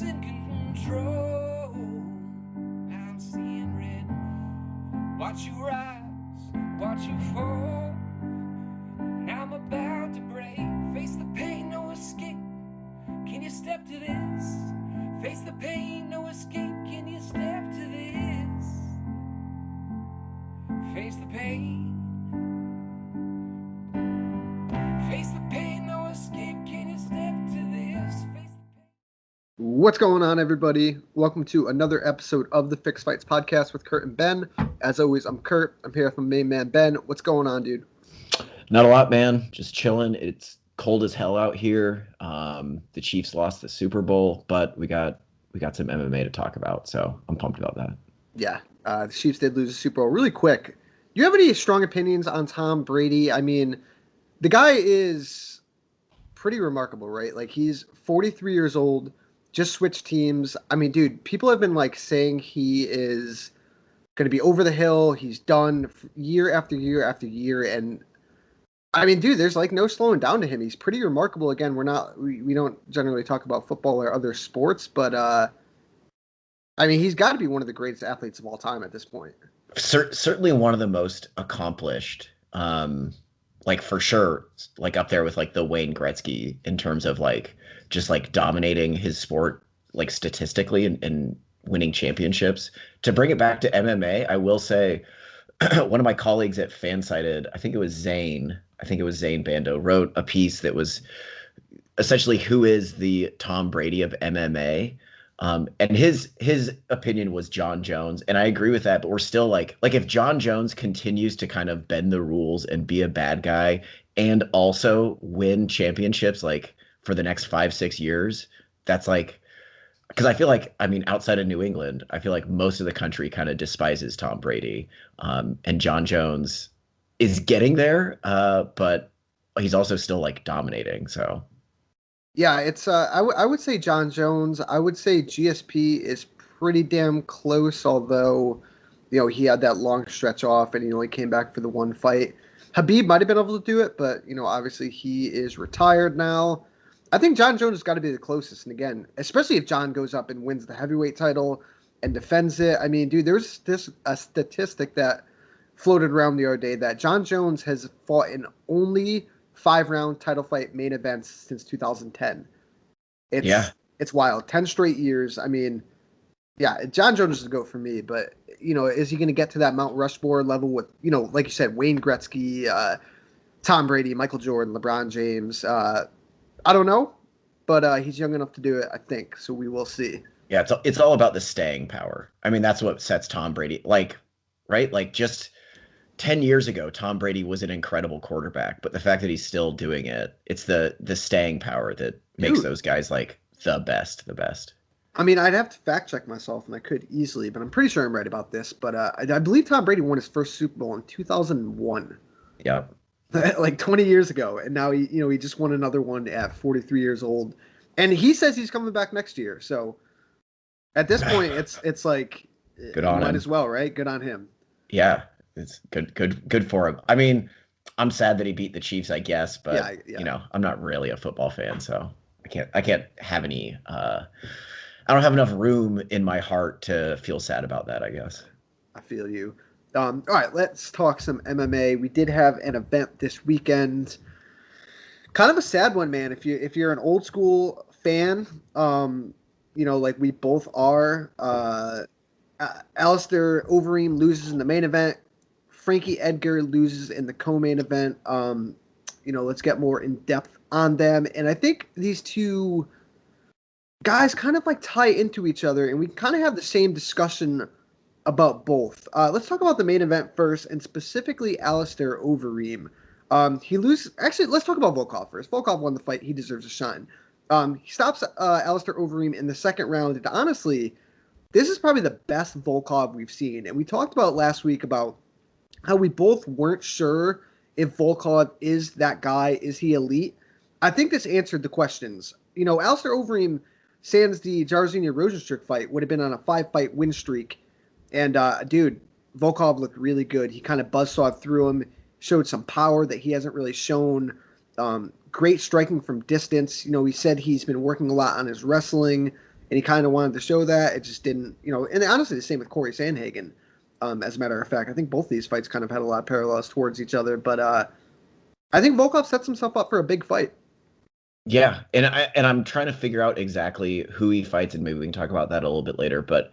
losing control. I'm seeing red. Watch you rise, watch you fall. Now I'm about to break. Face the pain, no escape. Can you step to this? Face the pain, no escape. Can you step to this? Face the pain. Face the pain, no escape. Can you step to this? Face the pain. What's going on, everybody? Welcome to another episode of the Fixed Fights podcast with Kurt and Ben. As always, I'm Kurt. I'm here with my main man, Ben. What's going on, dude? Not a lot, man. Just chilling. It's cold as hell out here. The Chiefs lost the Super Bowl, but we got some MMA to talk about, so I'm pumped about that. Yeah, the Chiefs did lose the Super Bowl. Really quick, do you have any strong opinions on Tom Brady? I mean, the guy is pretty remarkable, right? Like, he's 43 years old, just switched teams. I mean, dude, people have been like saying he is going to be over the hill. He's done year after year after year, and I mean, dude, there's like no slowing down to him. He's pretty remarkable. Again, we don't generally talk about football or other sports, but I mean, he's got to be one of the greatest athletes of all time at this point. Certainly one of the most accomplished, like for sure, like up there with like the Wayne Gretzky in terms of like just like dominating his sport, like statistically and winning championships. To bring it back to MMA, I will say one of my colleagues at Fansided, I think it was Zane Bando, wrote a piece that was essentially who is the Tom Brady of MMA. And his opinion was John Jones. And I agree with that, but we're still like if John Jones continues to kind of bend the rules and be a bad guy and also win championships like for the next 5-6 years, that's like, because I feel like, I mean, outside of New England, I feel like most of the country kind of despises Tom Brady. And John Jones is getting there, but he's also still like dominating. So, yeah, it's I would say John Jones. I would say GSP is pretty damn close, although he had that long stretch off and he only came back for the one fight. Habib might have been able to do it, but obviously he is retired now. I think John Jones has got to be the closest. And again, especially if John goes up and wins the heavyweight title and defends it. I mean, dude, there's a statistic that floated around the other day that John Jones has fought in only 5-round title fight main events since 2010. It's wild. 10 straight years. I mean, yeah, John Jones is the GOAT for me, but is he going to get to that Mount Rushmore level with, like you said, Wayne Gretzky, Tom Brady, Michael Jordan, LeBron James? I don't know, but he's young enough to do it, I think. So we will see. Yeah, it's all about the staying power. I mean, that's what sets Tom Brady, right? Like just 10 years ago, Tom Brady was an incredible quarterback, but the fact that he's still doing it, it's the staying power that makes those guys like the best. I mean, I'd have to fact check myself, and I could easily, but I'm pretty sure I'm right about this. But I believe Tom Brady won his first Super Bowl in 2001. Yeah. Like 20 years ago, and now he just won another one at 43 years old, and he says he's coming back next year. So at this point, it's like good on him. Might as well, right? Good on him. Yeah, it's good for him. I mean, I'm sad that he beat the Chiefs, I guess, but yeah. I'm not really a football fan, so I can't have any. I don't have enough room in my heart to feel sad about that, I guess. I feel you. All right, let's talk some MMA. We did have an event this weekend. Kind of a sad one, man. If you're an old school fan, like we both are. Alistair Overeem loses in the main event. Frankie Edgar loses in the co-main event. Let's get more in depth on them. And I think these two guys kind of like tie into each other, and we kind of have the same discussion about both. Let's talk about the main event first, and specifically Alistair Overeem. Actually, let's talk about Volkov first. Volkov won the fight. He deserves a shine. He stops Alistair Overeem in the second round. And honestly, this is probably the best Volkov we've seen. And we talked about last week about how we both weren't sure if Volkov is that guy. Is he elite? I think this answered the questions. Alistair Overeem, sans the Jairzinho Rozenstruik fight, would have been on a 5-fight win streak. And, dude, Volkov looked really good. He kind of buzzsawed through him, showed some power that he hasn't really shown. Great striking from distance. He said he's been working a lot on his wrestling. and he kind of wanted to show that. It just didn't, and honestly, the same with Corey Sandhagen. As a matter of fact, I think both these fights kind of had a lot of parallels towards each other, but I think Volkov sets himself up for a big fight. Yeah, and I'm trying to figure out exactly who he fights, and maybe we can talk about that a little bit later. But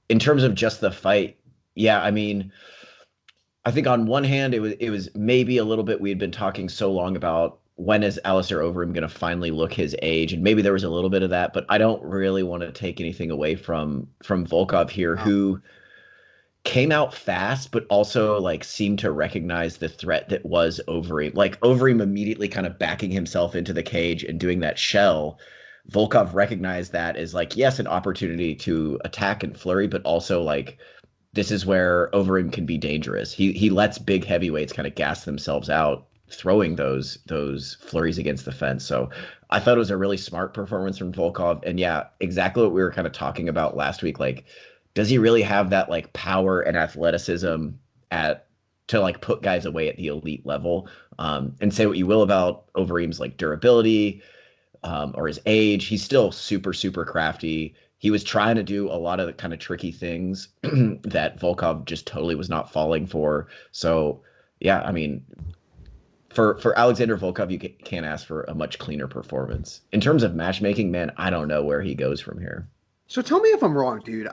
in terms of just the fight, yeah, I mean, I think on one hand, it was maybe a little bit, we had been talking so long about when is Alistair Overeem going to finally look his age, and maybe there was a little bit of that, but I don't really want to take anything away from Volkov here, No. who came out fast, but also like seemed to recognize the threat that was Overeem. Like Overeem immediately kind of backing himself into the cage and doing that shell. Volkov recognized that as like, yes, an opportunity to attack and flurry, but also like this is where Overeem can be dangerous. He lets big heavyweights kind of gas themselves out throwing those flurries against the fence. So I thought it was a really smart performance from Volkov. And yeah, exactly what we were kind of talking about last week. Like, does he really have that like power and athleticism at to like put guys away at the elite level? And say what you will about Overeem's like durability, or his age, he's still super, super crafty. He was trying to do a lot of the kind of tricky things that Volkov just totally was not falling for. So, yeah, I mean, for Alexander Volkov, you can't ask for a much cleaner performance. In terms of matchmaking, man, I don't know where he goes from here. So tell me if I'm wrong, dude.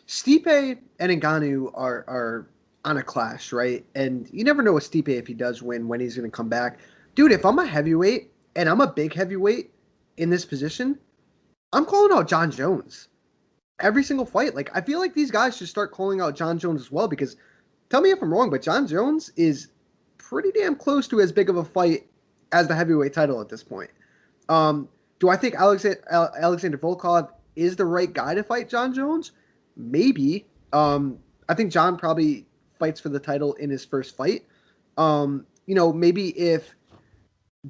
Stipe and Ngannou are on a clash, right? And you never know with Stipe if he does win, when he's going to come back. Dude, if I'm a heavyweight and I'm a big heavyweight in this position, I'm calling out John Jones every single fight. Like, I feel like these guys should start calling out John Jones as well, because tell me if I'm wrong, but John Jones is pretty damn close to as big of a fight as the heavyweight title at this point. Do I think Alexander Volkov is the right guy to fight John Jones? Maybe. I think John probably fights for the title in his first fight. Maybe if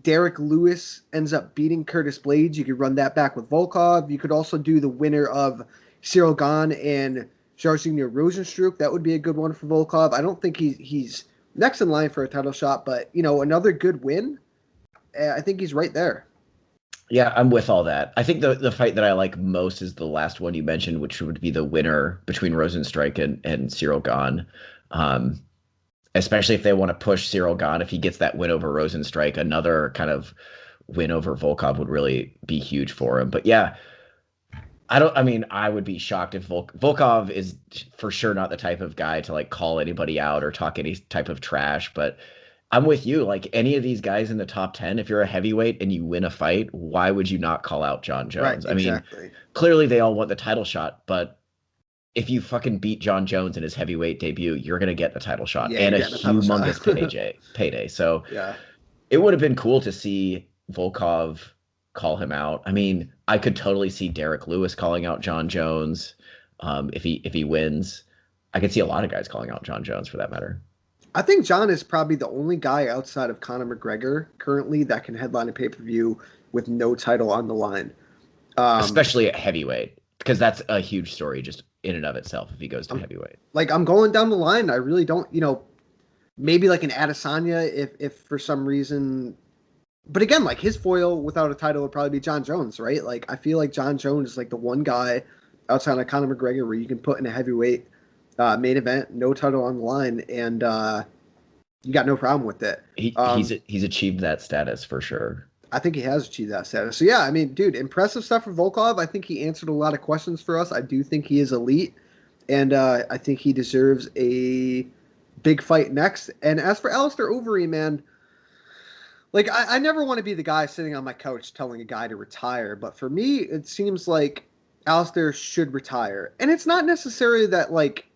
Derek Lewis ends up beating Curtis Blades, you could run that back with Volkov. You could also do the winner of Cyril Gane and Jairzinho Rozenstruik. That would be a good one for Volkov. I don't think he's next in line for a title shot, but another good win. I think he's right there. Yeah, I'm with all that. I think the fight that I like most is the last one you mentioned, which would be the winner between Rozenstruik and Cyril Gane. Especially if they want to push Cyril Gane. If he gets that win over Rozenstruik, another kind of win over Volkov would really be huge for him. But yeah, I would be shocked if Volkov is for sure not the type of guy to like call anybody out or talk any type of trash, but I'm with you. Like any of these guys in the top 10, if you're a heavyweight and you win a fight, why would you not call out John Jones? Right, exactly. I mean, clearly they all want the title shot, but if you fucking beat John Jones in his heavyweight debut, you're going to get the title shot and a humongous payday. So yeah, it would have been cool to see Volkov call him out. I mean, I could totally see Derek Lewis calling out John Jones if he wins. I could see a lot of guys calling out John Jones for that matter. I think John is probably the only guy outside of Conor McGregor currently that can headline a pay-per-view with no title on the line. Especially at heavyweight, because that's a huge story just in and of itself if he goes to heavyweight. Like, I'm going down the line. I really don't, maybe like an Adesanya if for some reason. But again, like his foil without a title would probably be John Jones, right? Like, I feel like John Jones is like the one guy outside of Conor McGregor where you can put in a heavyweight main event, no title on the line, and you got no problem with it. He's achieved that status for sure. I think he has achieved that status. So yeah, I mean, dude, impressive stuff for Volkov. I think he answered a lot of questions for us. I do think he is elite, and I think he deserves a big fight next. And as for Alistair Overeem, man, like I never want to be the guy sitting on my couch telling a guy to retire, but for me, it seems like Alistair should retire. And it's not necessarily that like,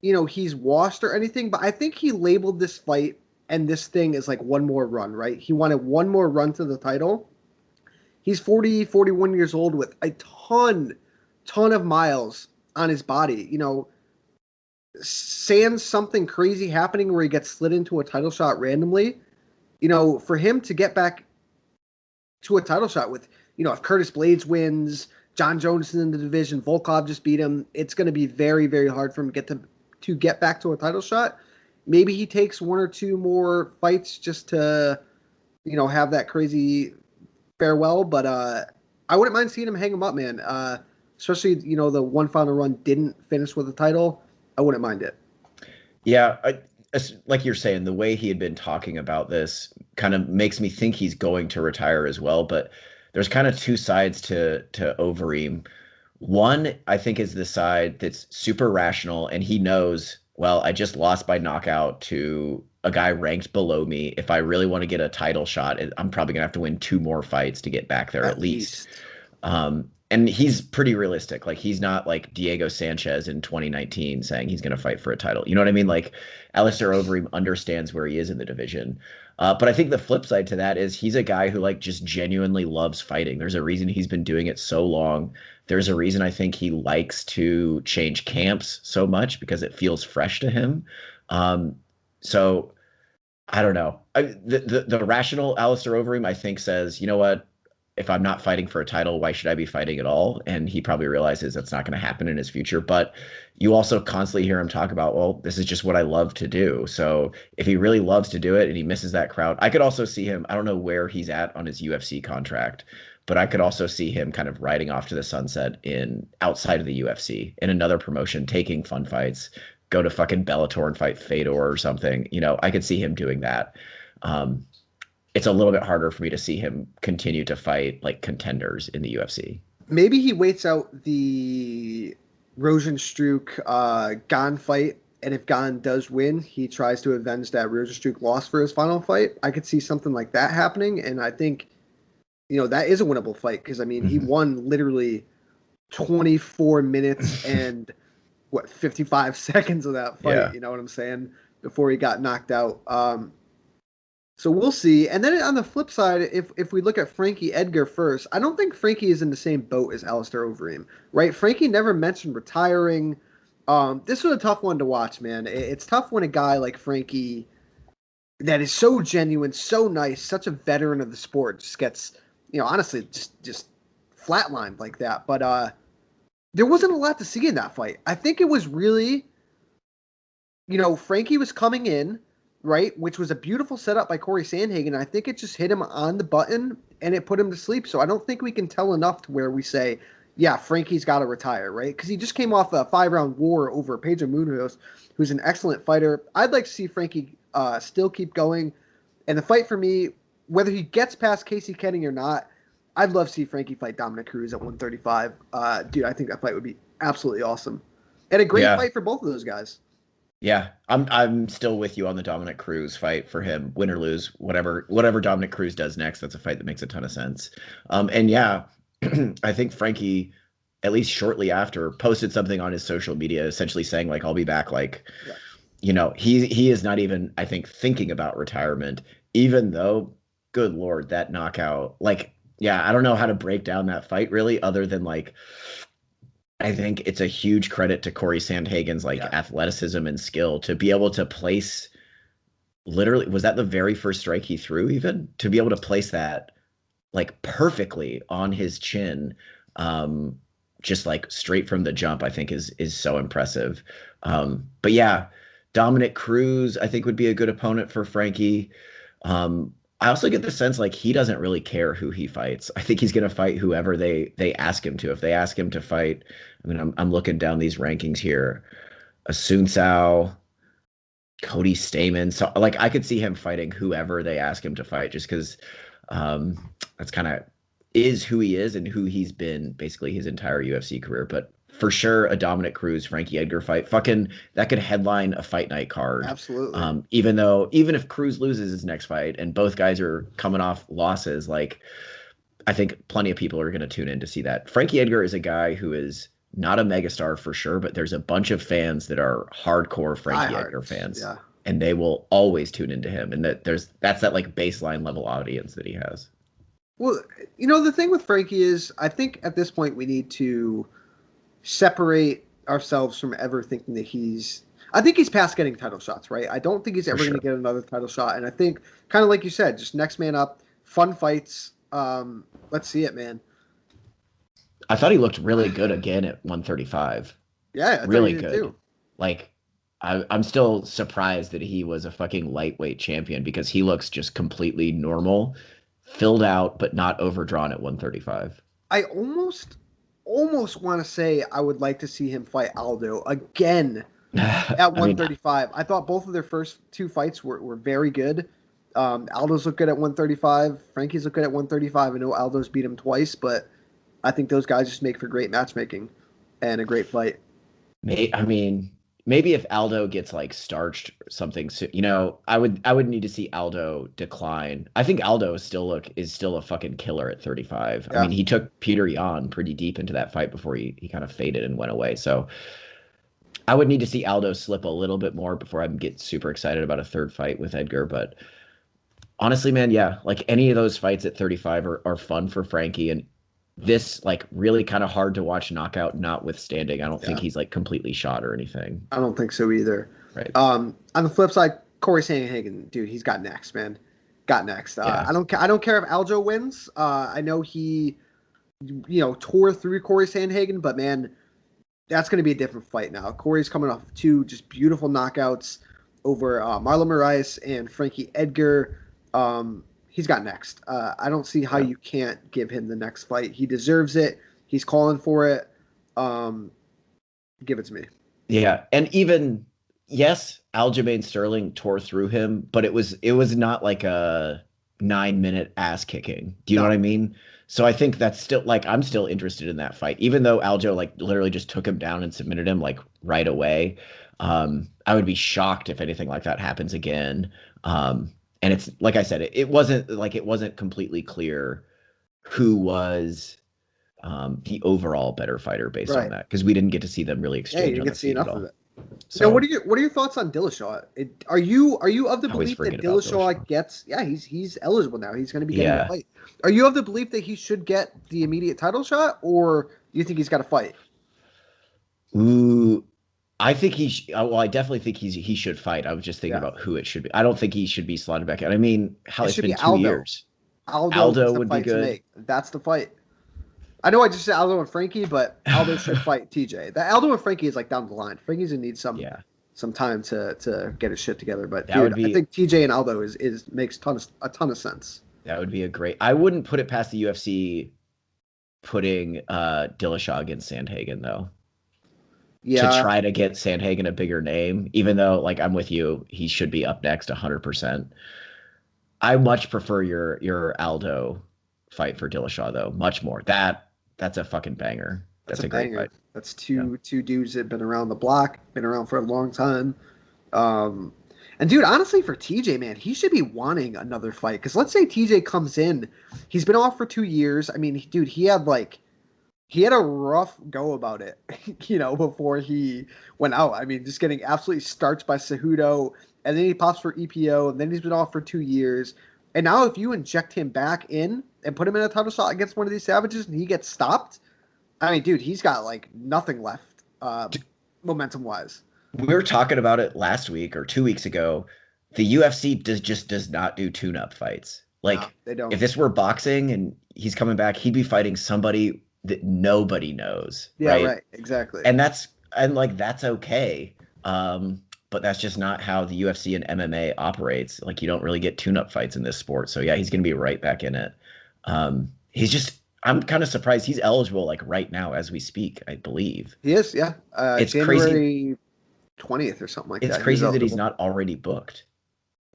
he's washed or anything, but I think he labeled this fight and this thing as like one more run, right? He wanted one more run to the title. He's 41 years old with a ton of miles on his body. Sans something crazy happening where he gets slid into a title shot randomly, for him to get back to a title shot with, if Curtis Blades wins, John Jones is in the division, Volkov just beat him, it's going to be very, very hard for him to get back to a title shot. Maybe he takes one or two more fights just to, have that crazy farewell. But I wouldn't mind seeing him hang him up, man. Especially, the one final run didn't finish with the title. I wouldn't mind it. Yeah, like you're saying, the way he had been talking about this kind of makes me think he's going to retire as well. But there's kind of two sides to Overeem. One, I think, is the side that's super rational, and he knows, well, I just lost by knockout to a guy ranked below me. If I really want to get a title shot, I'm probably gonna have to win 2 more fights to get back there at least. And he's pretty realistic. Like, he's not like Diego Sanchez in 2019 saying he's going to fight for a title. You know what I mean? Like, Alistair Overeem understands where he is in the division. But I think the flip side to that is he's a guy who like just genuinely loves fighting. There's a reason he's been doing it so long. There's a reason I think he likes to change camps so much because it feels fresh to him. So I don't know. The rational Alistair Overeem, I think, says, you know what? If I'm not fighting for a title, why should I be fighting at all? And he probably realizes that's not going to happen in his future. But you also constantly hear him talk about, well, this is just what I love to do. So if he really loves to do it and he misses that crowd, I could also see him, I don't know where he's at on his UFC contract, but I could also see him kind of riding off to the sunset in outside of the UFC in another promotion, taking fun fights, go to fucking Bellator and fight Fedor or something. I could see him doing that. It's a little bit harder for me to see him continue to fight like contenders in the UFC. Maybe he waits out the Rosenstruck Gane fight, and if Gane does win, he tries to avenge that Rosenstruck loss for his final fight. I could see something like that happening, and I think, that is a winnable fight because, I mean, he won literally 24 minutes and, 55 seconds of that fight, Yeah. you know what I'm saying, before he got knocked out. So we'll see. And then on the flip side, if we look at Frankie Edgar first, I don't think Frankie is in the same boat as Alistair Overeem, right? Frankie never mentioned retiring. This was a tough one to watch, man. It's tough when a guy like Frankie that is so genuine, so nice, such a veteran of the sport just gets, honestly, just flatlined like that. But there wasn't a lot to see in that fight. I think it was really, Frankie was coming in, right, which was a beautiful setup by Corey Sandhagen. I think it just hit him on the button and it put him to sleep. So I don't think we can tell enough to where we say, yeah, Frankie's got to retire, right? Because he just came off a 5-round war over Pedro Munoz, who's an excellent fighter. I'd like to see Frankie still keep going. And the fight for me, whether he gets past Casey Kenny or not, I'd love to see Frankie fight Dominic Cruz at 135. Dude, I think that fight would be absolutely awesome. And a great fight for both of those guys. Yeah, I'm still with you on the Dominic Cruz fight for him, win or lose, whatever Dominic Cruz does next, that's a fight that makes a ton of sense. And yeah, I think Frankie, at least shortly after, posted something on his social media, essentially saying like, I'll be back. Like, he is not even, I think, thinking about retirement, even though, good Lord, that knockout, like, yeah, I don't know how to break down that fight really, other than like, I think it's a huge credit to Corey Sandhagen's athleticism and skill to be able to place, literally, was that the very first strike he threw, even to be able to place that like perfectly on his chin, just like straight from the jump, I think is so impressive. But yeah, Dominic Cruz, I think, would be a good opponent for Frankie. I also get the sense like he doesn't really care who he fights. I think he's going to fight whoever they ask him to. If they ask him to fight, I mean, I'm looking down these rankings here. Asuncao, Cody Stamen. So like I could see him fighting whoever they ask him to fight, just because that's kind of is who he is and who he's been basically his entire UFC career. But for sure, a Dominic Cruz, Frankie Edgar fight, fucking that could headline a fight night card. Absolutely. Even if Cruz loses his next fight and both guys are coming off losses, like I think plenty of people are going to tune in to see that. Frankie Edgar is a guy who is not a megastar for sure, but there's a bunch of fans that are hardcore Frankie Edgar fans. Yeah. And they will always tune into him. And that's that like baseline level audience that he has. Well, the thing with Frankie is I think at this point we need to separate ourselves from ever thinking that I think he's past getting title shots, right? I don't think he's ever going to get another title shot. And I think, kind of like you said, just next man up, fun fights. Let's see it, man. I thought he looked really good again at 135. Yeah, really good. Too. Like, I'm still surprised that he was a fucking lightweight champion because he looks just completely normal, filled out, but not overdrawn at 135. I almost want to say I would like to see him fight Aldo again at I mean, 135. I thought both of their first two fights were very good. Aldo's looked good at 135. Frankie's looked good at 135. I know Aldo's beat him twice, but I think those guys just make for great matchmaking and a great fight. I mean, maybe if Aldo gets like starched or something, I would need to see Aldo decline. I think Aldo is still a fucking killer at 35. I Yeah. mean, he took Peter Yan pretty deep into that fight before he kind of faded and went away. So I would need to see Aldo slip a little bit more before I get super excited about a third fight with Edgar. But honestly, man, yeah, like any of those fights at 35 are fun for Frankie. And this, like, really kind of hard to watch knockout notwithstanding. I don't think Yeah. he's like completely shot or anything. I don't think so either. Right. On the flip side, Corey Sandhagen, dude, he's got next, man. Got next. Yeah. I don't care if Aljo wins. I know he, tore through Corey Sandhagen, but man, that's going to be a different fight now. Corey's coming off two just beautiful knockouts over Marlon Moraes and Frankie Edgar. He's got next. I don't see how you can't give him the next fight. He deserves it. He's calling for it. Give it to me. Yeah, and even yes, Aljamain Sterling tore through him, but it was not like a 9-minute ass kicking. Do you know what I mean? So I think that's still like I'm still interested in that fight, even though Aljo like literally just took him down and submitted him like right away. I would be shocked if anything like that happens again. And it's like I said, it wasn't completely clear who was the overall better fighter based on that, because we didn't get to see them really exchange. Yeah, you didn't on get the to see feet enough at all. of it. So So what are your thoughts on Dillashaw? Are you of the I always belief that forget about Dillashaw gets? Yeah, he's eligible now. He's going to be getting a Yeah. fight. Are you of the belief that he should get the immediate title shot, or do you think he's got to fight? Ooh, I think well, I definitely think he should fight. I was just thinking Yeah. about who it should be. I don't think he should be slotted back in. I mean, hell, It it's should been be 2 Aldo. years. Aldo is the would be fight to good. make. That's the fight. I know I just said Aldo and Frankie, but Aldo should fight TJ. The Aldo and Frankie is like down the line. Frankie's gonna need some time to get his shit together. But That would dude, I be- think TJ and Aldo makes a ton of sense. That would be a great. I wouldn't put it past the UFC putting Dillashaw against Sandhagen though. Yeah. To try to get Sandhagen a bigger name, even though like I'm with you, he should be up next 100%. I much prefer your Aldo fight for Dillashaw though, much more. That's a fucking banger. That's a great fight. That's two dudes that have been around the block, been around for a long time. And dude, honestly, for TJ, man, he should be wanting another fight. Because let's say TJ comes in, he's been off for 2 years. I mean, dude, he had a rough go about it, before he went out. I mean, just getting absolutely starched by Cejudo, and then he pops for EPO, and then he's been off for 2 years. And now if you inject him back in and put him in a title shot against one of these savages and he gets stopped, I mean, dude, he's got like nothing left, momentum-wise. We were talking about it last week or 2 weeks ago. The UFC does not do tune-up fights. Like, No, they don't. if this were boxing and he's coming back, he'd be fighting somebody that nobody knows. Yeah, right? Exactly. And that's okay. But that's just not how the UFC and MMA operates. Like, you don't really get tune-up fights in this sport. So yeah, he's gonna be right back in it. I'm kind of surprised he's eligible like right now as we speak, I believe. He is, yeah. It's January crazy. 20th or something like that. It's crazy that he's not already booked.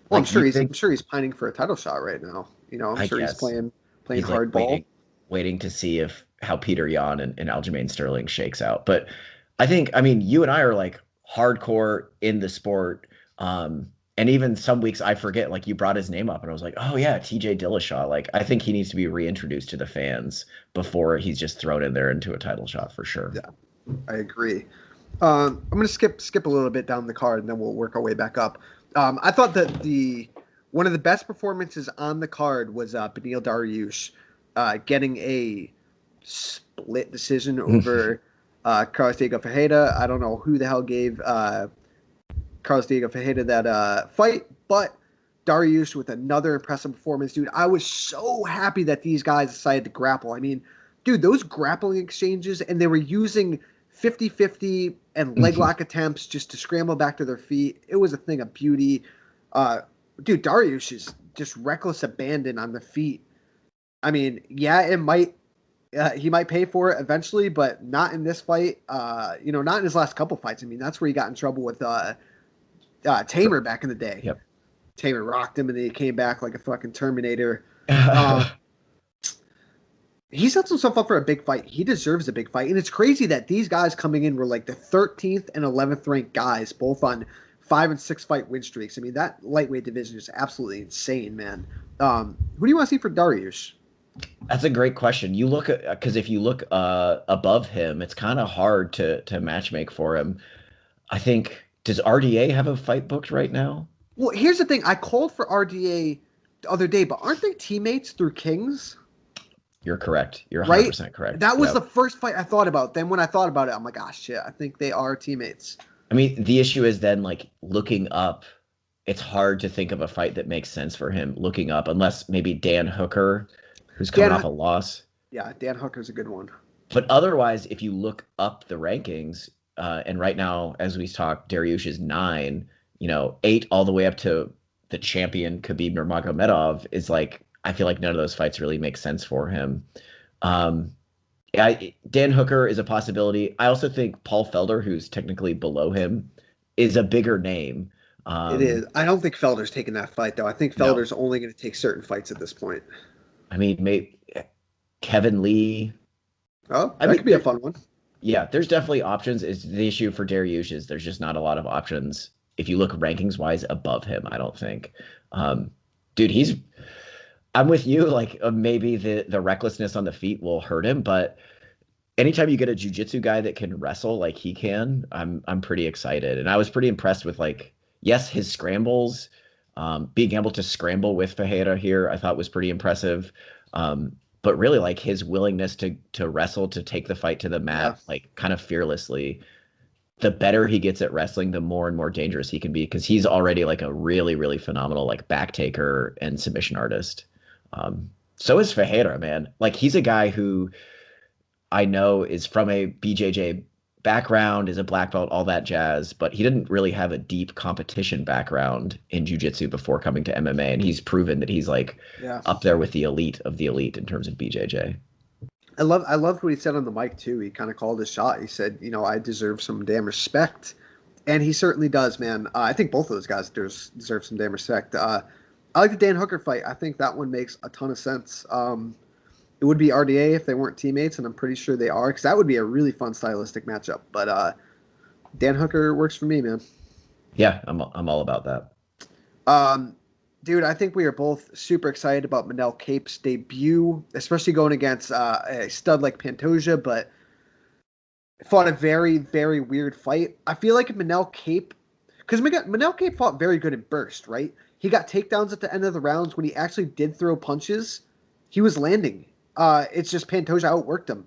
Well, Like, I'm sure he's pining for a title shot right now. I'm sure he's playing he's hardball. Waiting to see how Peter Yan and Aljamain Sterling shakes out. But I mean, you and I are like hardcore in the sport. And even some weeks I forget, like you brought his name up and I was like, oh yeah, TJ Dillashaw. Like, I think he needs to be reintroduced to the fans before he's just thrown in there into a title shot for sure. Yeah, I agree. I'm going to skip a little bit down the card and then we'll work our way back up. I thought that one of the best performances on the card was Beneil Dariush getting a split decision over Carlos Diego Ferreira. I don't know who the hell gave Carlos Diego Ferreira that fight, but Dariush with another impressive performance. Dude, I was so happy that these guys decided to grapple. I mean, dude, those grappling exchanges, and they were using 50-50 and leg lock attempts just to scramble back to their feet. It was a thing of beauty. Dude, Dariush is just reckless abandon on the feet. I mean, yeah, it might He might pay for it eventually, but not in this fight. Not in his last couple fights. I mean, that's where he got in trouble with Tamer back in the day. Yep. Tamer rocked him, and then he came back like a fucking Terminator. He sets himself up for a big fight. He deserves a big fight. And it's crazy that these guys coming in were like the 13th and 11th ranked guys, both on 5 and 6 fight win streaks. I mean, that lightweight division is absolutely insane, man. Who do you want to see for Dariush? That's a great question. You look at, because if you look above him, it's kind of hard to matchmake for him. I think, does RDA have a fight booked right now? Well, here's the thing. I called for RDA the other day, but aren't they teammates through Kings? You're correct. You're 100% correct. That was the first fight I thought about. Then when I thought about it, I'm like, ah, shit, I think they are teammates. I mean, the issue is then, like, looking up, it's hard to think of a fight that makes sense for him looking up, unless maybe Dan Hooker, who's coming off a loss. Yeah, Dan Hooker's a good one. But otherwise, if you look up the rankings, and right now, as we talk, Dariush is 9, 8 all the way up to the champion Khabib Nurmagomedov is like, I feel like none of those fights really make sense for him. Dan Hooker is a possibility. I also think Paul Felder, who's technically below him, is a bigger name. It is. I don't think Felder's taking that fight, though. I think Felder's only going to take certain fights at this point. I mean, maybe Kevin Lee. Oh, that could be a fun one. Yeah, there's definitely options. It's the issue for Dariush is there's just not a lot of options. If you look rankings-wise above him, I don't think. Dude, I'm with you. Like, maybe the recklessness on the feet will hurt him, but anytime you get a jiu-jitsu guy that can wrestle like he can, I'm pretty excited. And I was pretty impressed with, like, yes, his scrambles, being able to scramble with Ferreira here, I thought was pretty impressive. But really, like, his willingness to wrestle, to take the fight to the mat, like, kind of fearlessly. The better he gets at wrestling, the more and more dangerous he can be, because he's already like a really, really phenomenal like back taker and submission artist. So is Ferreira, man. Like, he's a guy who I know is from a BJJ background, is a black belt, all that jazz, but he didn't really have a deep competition background in jiu-jitsu before coming to MMA, and he's proven that he's like up there with the elite of the elite in terms of BJJ. I loved what he said on the mic too. He kind of called his shot. He said, I deserve some damn respect, and he certainly does, man. I think both of those guys deserve some damn respect. I like the Dan Hooker fight. I think that one makes a ton of sense. It would be RDA if they weren't teammates, and I'm pretty sure they are, because that would be a really fun stylistic matchup. But Dan Hooker works for me, man. Yeah, I'm all about that. Dude, I think we are both super excited about Manel Kape's debut, especially going against a stud like Pantoja, but fought a very, very weird fight. I feel like Manel Kape, because Manel Kape fought very good in burst, right? He got takedowns at the end of the rounds. When he actually did throw punches, he was landing. It's just Pantoja outworked him.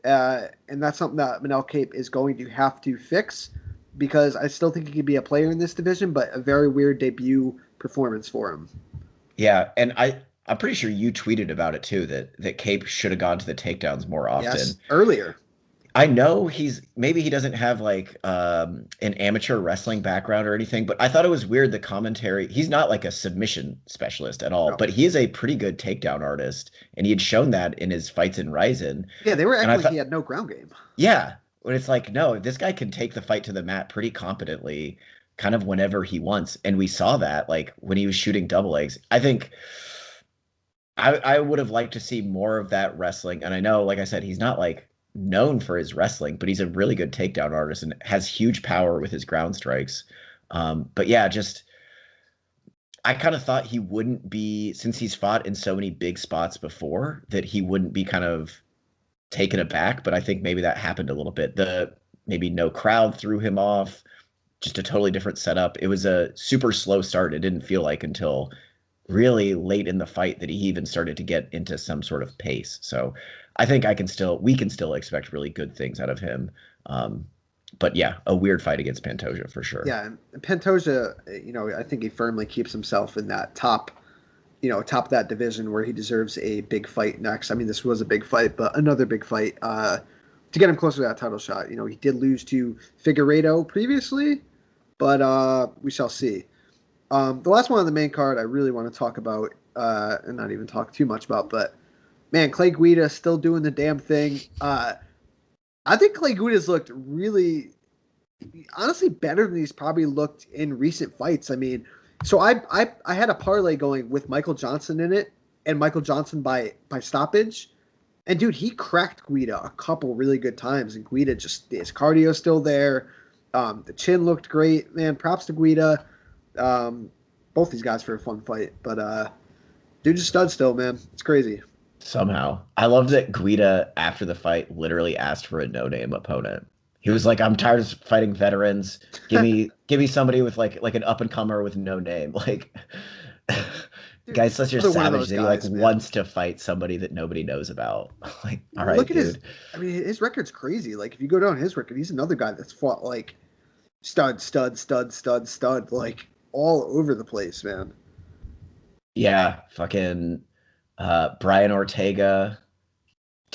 And that's something that Manel Kape is going to have to fix, because I still think he could be a player in this division, but a very weird debut performance for him. Yeah, and I'm pretty sure you tweeted about it too, that Kape should have gone to the takedowns more often. Yes, earlier. I know maybe he doesn't have like an amateur wrestling background or anything, but I thought it was weird, the commentary. He's not like a submission specialist at all, but he is a pretty good takedown artist, and he had shown that in his fights in Ryzen. Yeah, they were acting like he had no ground game. Yeah, when it's like, no, this guy can take the fight to the mat pretty competently, kind of whenever he wants. And we saw that, like, when he was shooting double legs. I think I would have liked to see more of that wrestling. And I know, like I said, he's not like known for his wrestling, but he's a really good takedown artist and has huge power with his ground strikes. But yeah, just I kind of thought he wouldn't be, since he's fought in so many big spots before, that he wouldn't be kind of taken aback. But I think maybe that happened a little bit. Maybe no crowd threw him off. Just a totally different setup. It was a super slow start. It didn't feel like until really late in the fight that he even started to get into some sort of pace. So I think we can still expect really good things out of him. But yeah, a weird fight against Pantoja for sure. Yeah, and Pantoja, I think he firmly keeps himself in that top of that division where he deserves a big fight next. I mean, this was a big fight, but another big fight to get him closer to that title shot. He did lose to Figueiredo previously, but we shall see. The last one on the main card I really want to talk about, and not even talk too much about, but Man, Clay Guida still doing the damn thing. I think Clay Guida's looked really, honestly, better than he's probably looked in recent fights. I mean, so I had a parlay going with Michael Johnson in it, and Michael Johnson by stoppage. And dude, he cracked Guida a couple really good times, and Guida just his cardio still there. The chin looked great, man. Props to Guida. Both these guys for a fun fight, but dude just stud still, man. It's crazy. Somehow. I love that Guida, after the fight, literally asked for a no-name opponent. He was like, I'm tired of fighting veterans. Give me somebody with like an up-and-comer with no name. Like Dude, guy's such a another one of savage those that he guys, like man. wants to fight somebody that nobody knows about. Like, all right, Look at his. dude. I mean, his record's crazy. Like, if you go down his record, he's another guy that's fought like stud, stud, stud, stud, stud, like all over the place, man. Yeah, fucking Brian Ortega,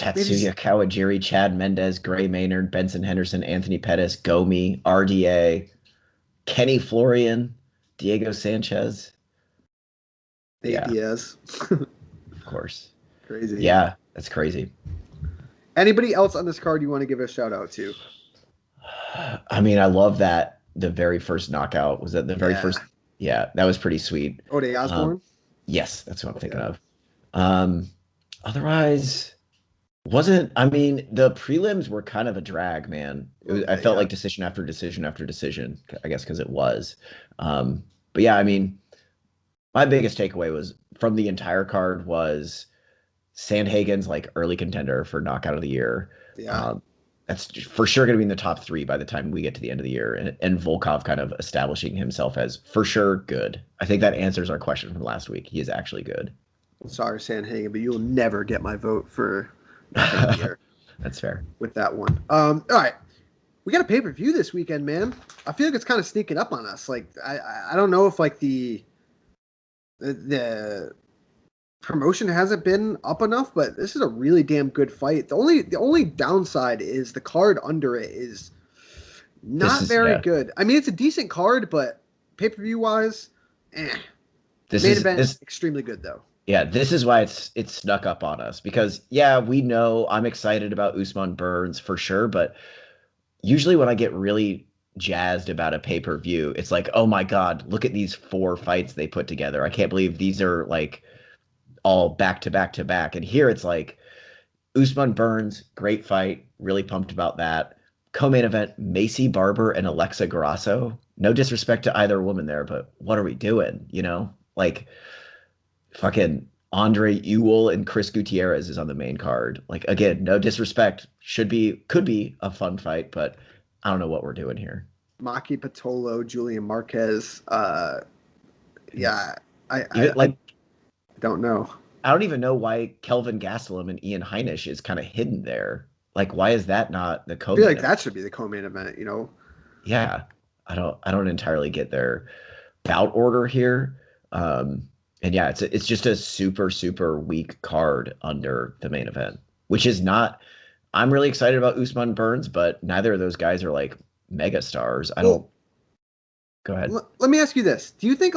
Man, he's, Tatsuya Kawajiri, Chad Mendez, Gray Maynard, Benson Henderson, Anthony Pettis, Gomi, RDA, Kenny Florian, Diego Sanchez. Nate Yeah, Diaz. of course. Crazy. Yeah, that's crazy. Anybody else on this card you want to give a shout out to? I mean, I love that the very first knockout was that the very first. Yeah, that was pretty sweet. Ode Osborne? Yes, that's what I'm thinking of. Otherwise, wasn't. I mean, the prelims were kind of a drag, man. I felt like decision after decision after decision. I guess because it was. But yeah, I mean, my biggest takeaway was from the entire card was Sandhagen's like early contender for knockout of the year. Yeah. That's for sure going to be in the top 3 by the time we get to the end of the year. And Volkov kind of establishing himself as for sure good. I think that answers our question from last week. He is actually good. Sorry, Sandhagen, but you'll never get my vote for knockout of the year. That's fair. With that one. All right. We got a pay-per-view this weekend, man. I feel like it's kind of sneaking up on us. Like I don't know if like the promotion hasn't been up enough, but this is a really damn good fight. The only downside is the card under it is not very good. I mean, it's a decent card, but pay-per-view wise, main event is extremely good though. Yeah, this is why it's snuck up on us because yeah, we know I'm excited about Usman Burns for sure, but usually when I get really jazzed about a pay-per-view, it's like, oh my God, look at these 4 fights they put together. I can't believe these are like all back to back to back. And here it's like Usman Burns, great fight. Really pumped about that. Co-main event, Macy Barber and Alexa Grosso. No disrespect to either woman there, but what are we doing? You know, like fucking Andre Ewell and Chris Gutierrez is on the main card. Like, again, no disrespect. Could be a fun fight, but I don't know what we're doing here. Maki Patolo, Julian Marquez. Yeah, I don't know. I don't even know why Kelvin Gastelum and Ian Heinisch is kind of hidden there. Like, why is that not the co-main? I feel like that should be the co-main event, you know? Yeah, I don't entirely get their bout order here. And yeah, it's just a super, super weak card under the main event, which is not. I'm really excited about Usman Burns, but neither of those guys are like mega stars. Go ahead. Let me ask you this: Do you think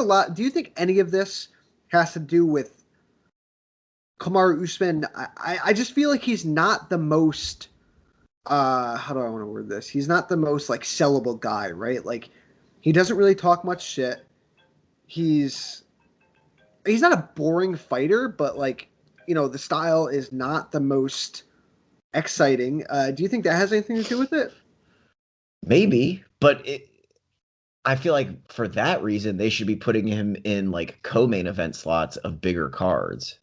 any of this has to do with Kamaru Usman? I just feel like he's not the most. How do I want to word this? He's not the most like sellable guy, right? Like he doesn't really talk much shit. He's not a boring fighter, but like, you know, the style is not the most exciting. Do you think that has anything to do with it? Maybe, but I feel like for that reason, they should be putting him in like co-main event slots of bigger cards.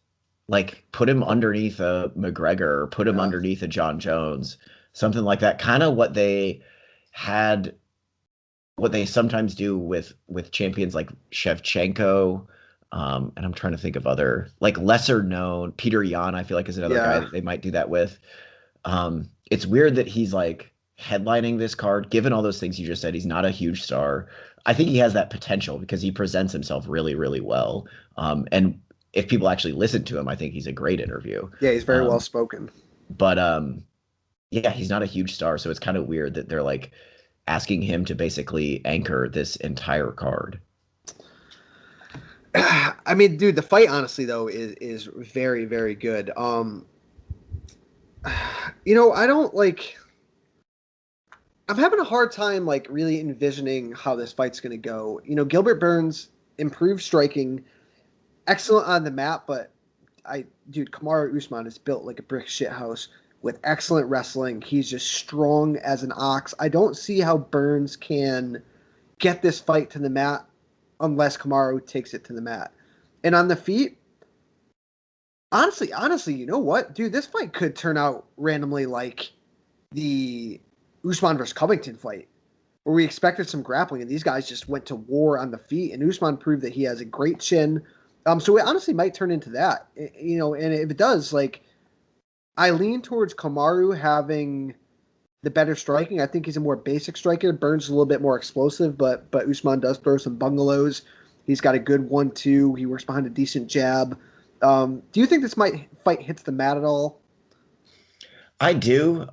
Like put him underneath a McGregor, or put him underneath a John Jones, something like that. Kind of what they sometimes do with champions like Shevchenko. And I'm trying to think of other like lesser known Peter Yan. I feel like is another guy that they might do that with. It's weird that he's like headlining this card. Given all those things you just said, he's not a huge star. I think he has that potential because he presents himself really, really well. And if people actually listen to him, I think he's a great interview. Yeah, he's very well spoken. But yeah, he's not a huge star, so it's kind of weird that they're like asking him to basically anchor this entire card. I mean, dude, the fight honestly though is very very good. I don't like. I'm having a hard time like really envisioning how this fight's going to go. Gilbert Burns improved striking, excellent on the mat, but Kamaru Usman is built like a brick shithouse with excellent wrestling. He's just strong as an ox. I don't see how Burns can get this fight to the mat unless Kamaru takes it to the mat. And on the feet, honestly, you know what, dude? This fight could turn out randomly like the Usman versus Covington fight, where we expected some grappling, and these guys just went to war on the feet. And Usman proved that he has a great chin. So it honestly might turn into that, And if it does, like, I lean towards Kamaru having the better striking. I think he's a more basic striker. Burns is a little bit more explosive, but Usman does throw some bungalows. He's got a good 1-2. He works behind a decent jab. Do you think this fight hits the mat at all? I do.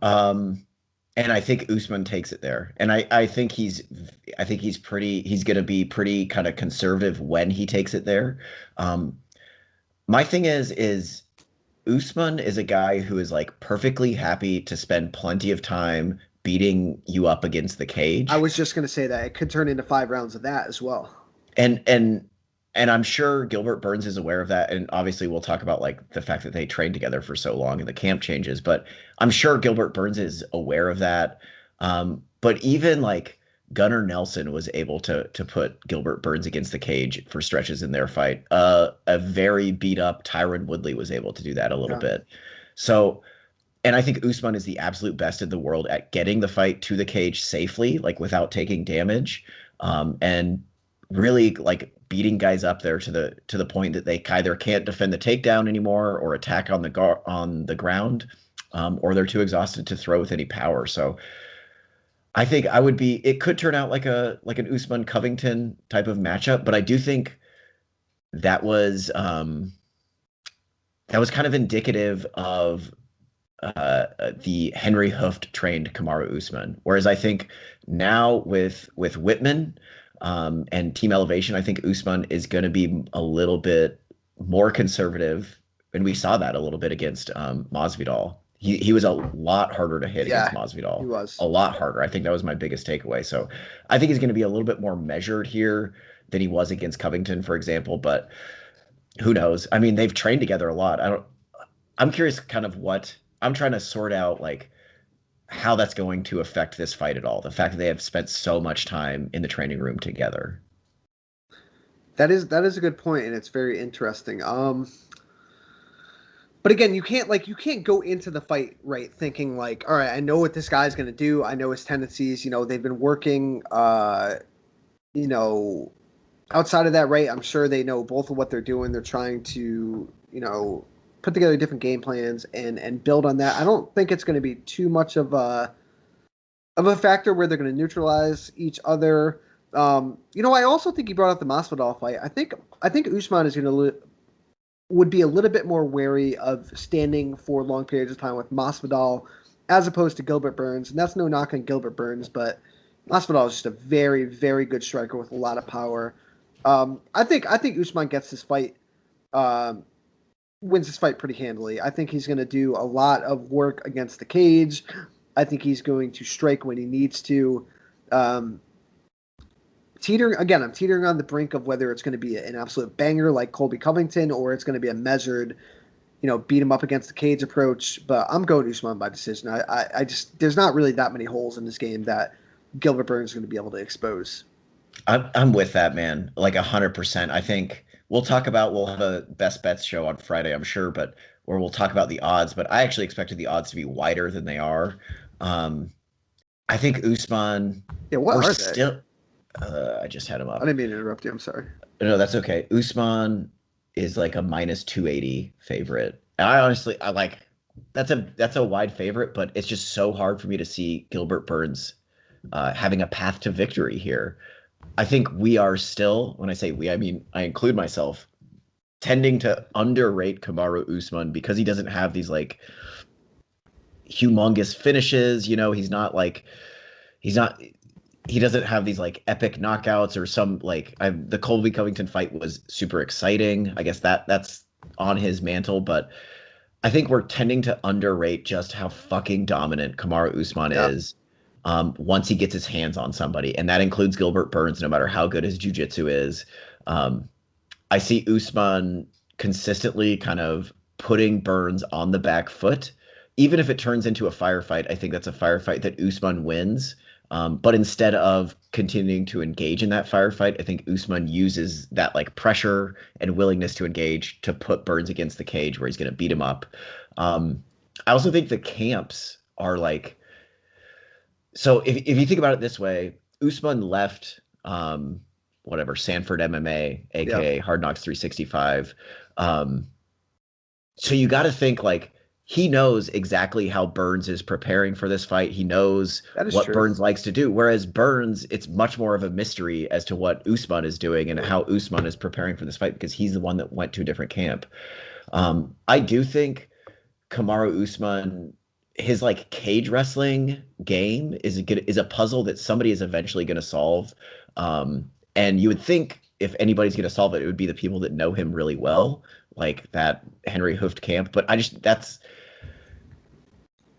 And I think Usman takes it there. And I think he's going to be pretty kind of conservative when he takes it there. My thing is Usman is a guy who is like perfectly happy to spend plenty of time beating you up against the cage. I was just going to say that it could turn into 5 rounds of that as well. And I'm sure Gilbert Burns is aware of that. And obviously we'll talk about like the fact that they trained together for so long and the camp changes, but I'm sure Gilbert Burns is aware of that. But even like Gunnar Nelson was able to put Gilbert Burns against the cage for stretches in their fight. A very beat up Tyron Woodley was able to do that a little bit. So, and I think Usman is the absolute best in the world at getting the fight to the cage safely, like without taking damage. And really like beating guys up there to the point that they either can't defend the takedown anymore or attack on the ground, or they're too exhausted to throw with any power. So I think it could turn out like an Usman Covington type of matchup, but I do think that was kind of indicative of the Henry Hooft trained Kamaru Usman. Whereas I think now with Whitman, and Team Elevation, I think Usman is going to be a little bit more conservative, and we saw that a little bit against Masvidal. He was a lot harder to hit against Masvidal. He was a lot harder. I think that was my biggest takeaway. So I think he's going to be a little bit more measured here than he was against Covington, for example. But who knows? I mean, they've trained together a lot. I'm curious, kind of what I'm trying to sort out, like how that's going to affect this fight at all. The fact that they have spent so much time in the training room together. That is a good point, and it's very interesting. But again, you can't go into the fight right thinking like, all right, I know what this guy's going to do. I know his tendencies. They've been working. Outside of that, right? I'm sure they know both of what they're doing. They're trying to, put together different game plans and build on that. I don't think it's going to be too much of a factor where they're going to neutralize each other. I also think you brought up the Masvidal fight. I think Usman is would be a little bit more wary of standing for long periods of time with Masvidal as opposed to Gilbert Burns. And that's no knock on Gilbert Burns, but Masvidal is just a very, very good striker with a lot of power. I think Usman gets this fight. Wins this fight pretty handily. I think he's going to do a lot of work against the cage. I think he's going to strike when he needs to. I'm teetering on the brink of whether it's going to be an absolute banger like Colby Covington or it's going to be a measured, beat him up against the cage approach. But I'm going Usman by decision. I just there's not really that many holes in this game that Gilbert Burns is going to be able to expose. I'm with that, man. Like 100%. I think we'll have a best bets show on Friday, I'm sure, but where we'll talk about the odds. But I actually expected the odds to be wider than they are. I think Usman. Yeah, what are they? I just had him up. I didn't mean to interrupt you. I'm sorry. No, that's okay. Usman is like a minus 280 favorite. And I like that's a wide favorite, but it's just so hard for me to see Gilbert Burns having a path to victory here. I think we are still, when I say we, I mean I include myself, tending to underrate Kamaru Usman because he doesn't have these like humongous finishes. He's not he doesn't have these like epic knockouts or some like the Colby Covington fight was super exciting. I guess that's on his mantle, but I think we're tending to underrate just how fucking dominant Kamaru Usman Yeah. is once he gets his hands on somebody, and that includes Gilbert Burns, no matter how good his jiu-jitsu is. Um, I see Usman consistently kind of putting Burns on the back foot. Even if it turns into a firefight, I think that's a firefight that Usman wins. But instead of continuing to engage in that firefight, I think Usman uses that like pressure and willingness to engage to put Burns against the cage where he's going to beat him up. I also think the camps are like, so if you think about it this way, Usman left whatever Sanford MMA, aka Yeah. Hard Knocks 365. So you got to think like he knows exactly how Burns is preparing for this fight. He knows That is what true. Burns likes to do. Whereas Burns, it's much more of a mystery as to what Usman is doing and how Usman is preparing for this fight because he's the one that went to a different camp. I do think Kamaru Usman, his like cage wrestling game is a puzzle that somebody is eventually going to solve. And you would think if anybody's going to solve it, it would be the people that know him really well, like that Henry Hooft camp. But I just that's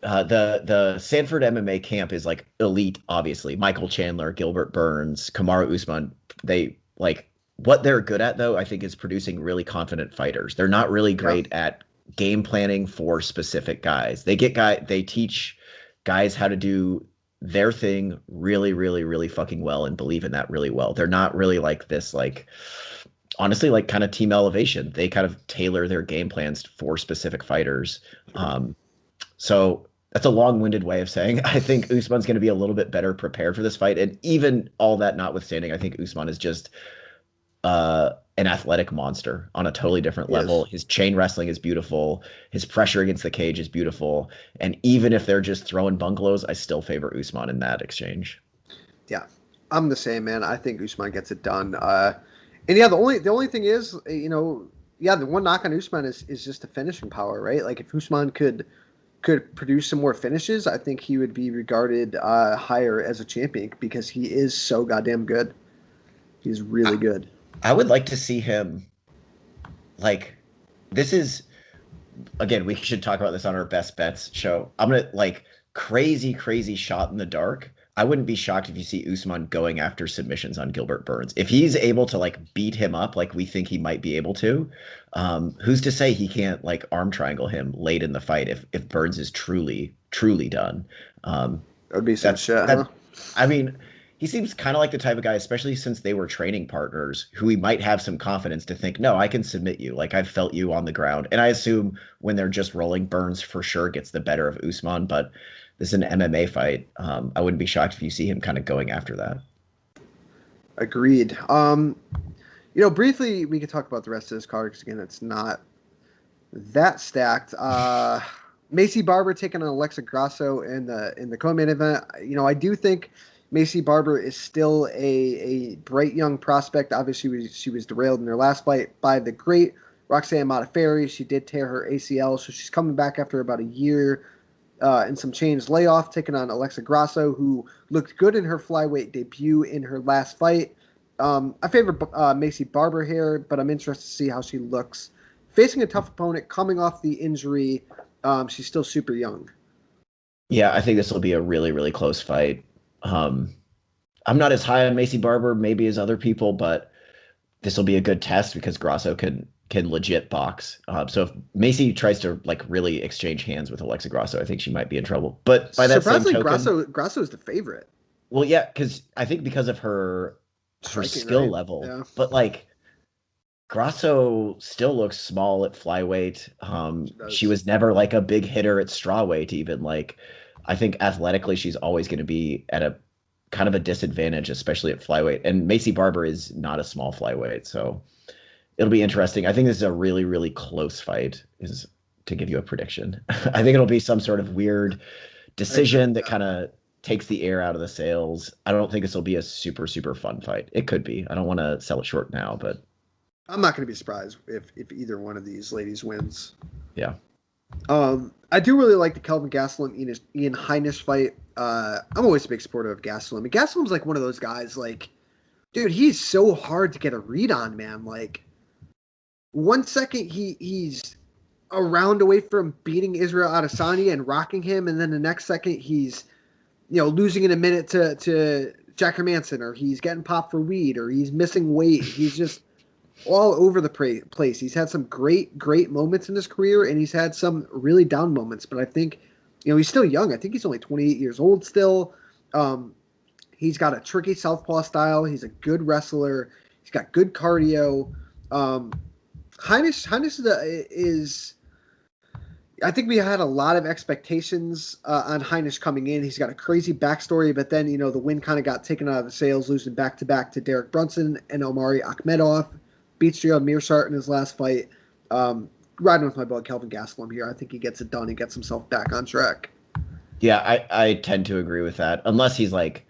the Sanford MMA camp is like elite, obviously. Michael Chandler, Gilbert Burns, Kamaru Usman. They like what they're good at though, I think, is producing really confident fighters. They're not really Yeah. great at game planning for specific guys. They teach guys how to do their thing really, really, really fucking well and believe in that really well. They're not really like this, like honestly, like kind of team elevation. They kind of tailor their game plans for specific fighters. So that's a long-winded way of saying I think Usman's going to be a little bit better prepared for this fight. And even all that notwithstanding, I think Usman is just an athletic monster on a totally different level. His chain wrestling is beautiful. His pressure against the cage is beautiful. And even if they're just throwing bungalows, I still favor Usman in that exchange. Yeah, I'm the same, man. I think Usman gets it done. And yeah, the only thing is, the one knock on Usman is just the finishing power, right? Like if Usman could produce some more finishes, I think he would be regarded higher as a champion because he is so goddamn good. He's really good. I would like to see him like this is again, we should talk about this on our best bets show. I'm gonna like crazy shot in the dark. I wouldn't be shocked if you see Usman going after submissions on Gilbert Burns. If he's able to like beat him up like we think he might be able to, who's to say he can't like arm triangle him late in the fight if Burns is truly done. That'd be some shit, huh? I mean, he seems kind of like the type of guy, especially since they were training partners, who he might have some confidence to think, no, I can submit you. Like I've felt you on the ground. And I assume when they're just rolling, Burns for sure gets the better of Usman, but this is an MMA fight. I wouldn't be shocked if you see him kind of going after that. Agreed. Briefly, we could talk about the rest of this card because again, it's not that stacked. Macy Barber taking on Alexa Grosso in the co-main event. I do think Macy Barber is still a bright young prospect. Obviously, she was derailed in her last fight by the great Roxanne Modafferi. She did tear her ACL, so she's coming back after about a year and some change layoff, taking on Alexa Grosso, who looked good in her flyweight debut in her last fight. I favor Macy Barber here, but I'm interested to see how she looks. Facing a tough opponent, coming off the injury, she's still super young. Yeah, I think this will be a really, really close fight. I'm not as high on Macy Barber, maybe as other people, but this will be a good test because Grosso can legit box. So if Macy tries to like really exchange hands with Alexa Grosso, I think she might be in trouble. But by that same token, Grosso is the favorite. Well, yeah, I think because of her Striking, skill right? level, Yeah. but like Grosso still looks small at flyweight. She was never like a big hitter at strawweight even. Like I think athletically she's always going to be at a kind of a disadvantage, especially at flyweight. And Macy Barber is not a small flyweight, so it'll be interesting. I think this is a really, really close fight, is to give you a prediction. I think it'll be some sort of weird decision that kind of takes the air out of the sails. I don't think this will be a super, super fun fight. It could be. I don't want to sell it short now, but I'm not going to be surprised if either one of these ladies wins. Yeah. I do really like the Kelvin Gastelum Ian Heinisch fight. I'm always a big supporter of Gastelum. And Gastelum's like one of those guys, like, dude, he's so hard to get a read on, man. Like, 1 second he's a round away from beating Israel Adesanya and rocking him, and then the next second he's losing in a minute to Jack Hermanson, or he's getting popped for weed, or he's missing weight. He's just all over the place. He's had some great moments in his career, and he's had some really down moments. But I think, he's still young. I think he's only 28 years old still. He's got a tricky southpaw style. He's a good wrestler. He's got good cardio. Heinisch is I think we had a lot of expectations on Heinisch coming in. He's got a crazy backstory, but then, the wind kind of got taken out of the sails, losing back-to-back to Derek Brunson and Omari Akhmedov. Beat Striel Meerschaert in his last fight. Riding with my boy Kelvin Gastelum here. I think he gets it done and gets himself back on track. Yeah, I tend to agree with that. Unless he's like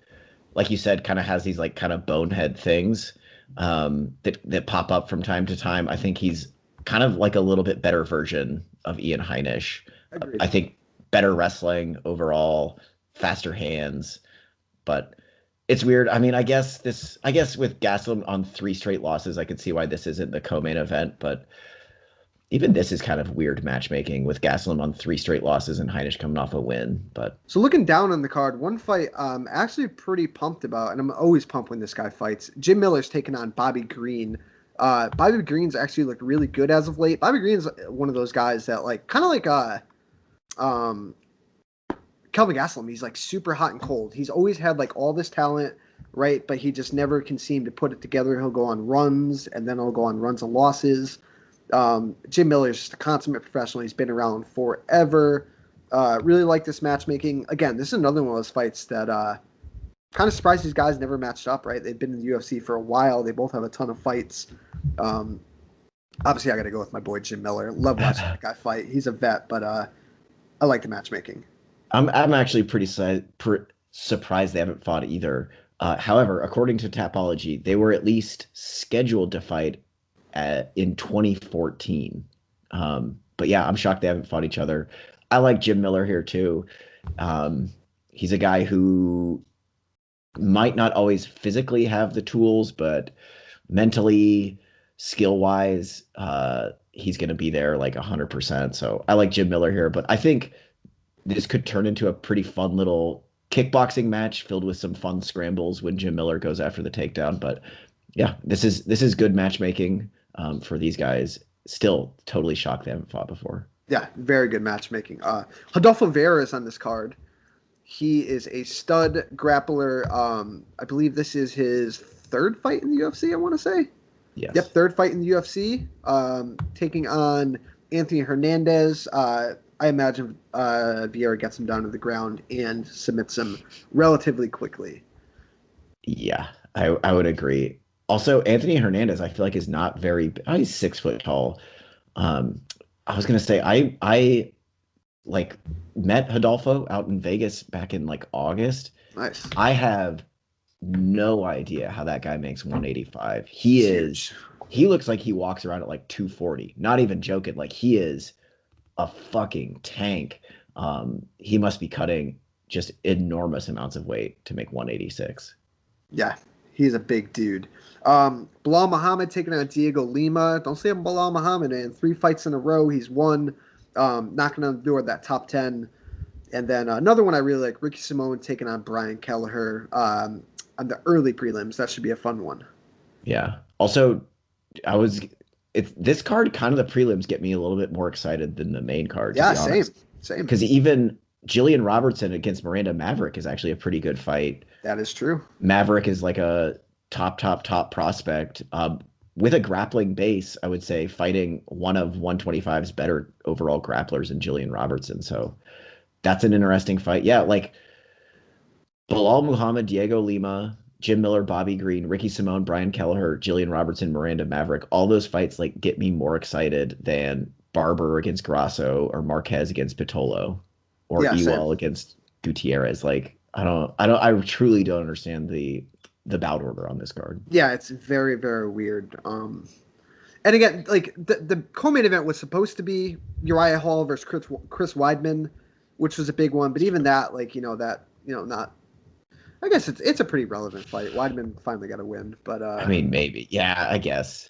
you said, kind of has these like kind of bonehead things that pop up from time to time. I think he's kind of like a little bit better version of Ian Heinisch. Agreed. I think better wrestling overall, faster hands, but it's weird. I mean, I guess with Gastelum on 3 straight losses, I could see why this isn't the co-main event, but even this is kind of weird matchmaking with Gastelum on 3 straight losses and Heinisch coming off a win. But so looking down on the card, one fight I'm actually pretty pumped about, and I'm always pumped when this guy fights. Jim Miller's taking on Bobby Green. Bobby Green's actually looked really good as of late. Bobby Green's one of those guys that kind of like Kelvin Gastelum. He's like super hot and cold. He's always had like all this talent, right? But he just never can seem to put it together. He'll go on runs, and then he'll go on runs of losses. Jim Miller's just a consummate professional. He's been around forever. Really like this matchmaking. Again, this is another one of those fights that kind of surprised these guys never matched up, right? They've been in the UFC for a while. They both have a ton of fights. Obviously, I got to go with my boy Jim Miller. Love watching that guy fight. He's a vet, but I like the matchmaking. I'm actually pretty surprised they haven't fought either. However, according to Tapology, they were at least scheduled to fight in 2014. But yeah, I'm shocked they haven't fought each other. I like Jim Miller here too. He's a guy who might not always physically have the tools, but mentally, skill-wise, he's going to be there like 100%. So I like Jim Miller here, but I think this could turn into a pretty fun little kickboxing match filled with some fun scrambles when Jim Miller goes after the takedown. But yeah, this is good matchmaking for these guys. Still totally shocked they haven't fought before. Yeah, very good matchmaking. Rodolfo Vera is on this card. He is a stud grappler. I believe this is his 3rd fight in the UFC, I want to say. Yes. Yep, 3rd fight in the UFC. Taking on Anthony Hernandez. I imagine Vieira gets him down to the ground and submits him relatively quickly. Yeah, I would agree. Also, Anthony Hernandez, I feel like is not very. He's 6 foot tall. I was gonna say I like met Rodolfo out in Vegas back in like August. Nice. I have no idea how that guy makes 185. He looks like he walks around at like 240. Not even joking. Like he is a fucking tank. He must be cutting just enormous amounts of weight to make 186. Yeah, he's a big dude. Bilal Muhammad taking on Diego Lima. Don't sleep on Bilal Muhammad, man. 3 fights in a row. He's won. Knocking on the door of that top 10. And then another one I really like, Ricky Simone taking on Brian Kelleher on the early prelims. That should be a fun one. Yeah. Also, this card, kind of the prelims get me a little bit more excited than the main card. Yeah, same. Because even Jillian Robertson against Miranda Maverick is actually a pretty good fight. That is true. Maverick is like a top prospect with a grappling base, I would say, fighting one of 125's better overall grapplers in Jillian Robertson. So that's an interesting fight. Yeah, like Bilal Muhammad, Diego Lima, Jim Miller, Bobby Green, Ricky Simone, Brian Kelleher, Jillian Robertson, Miranda Maverick. All those fights like get me more excited than Barber against Grosso or Marquez against Pitolo or Ewell against Gutierrez. Like I truly don't understand the bout order on this card. Yeah, it's very, very weird. And again, like the co-main event was supposed to be Uriah Hall versus Chris Weidman, which was a big one. But even that, like not. I guess it's a pretty relevant fight. Weidman finally got a win, but I mean, maybe. Yeah, I guess.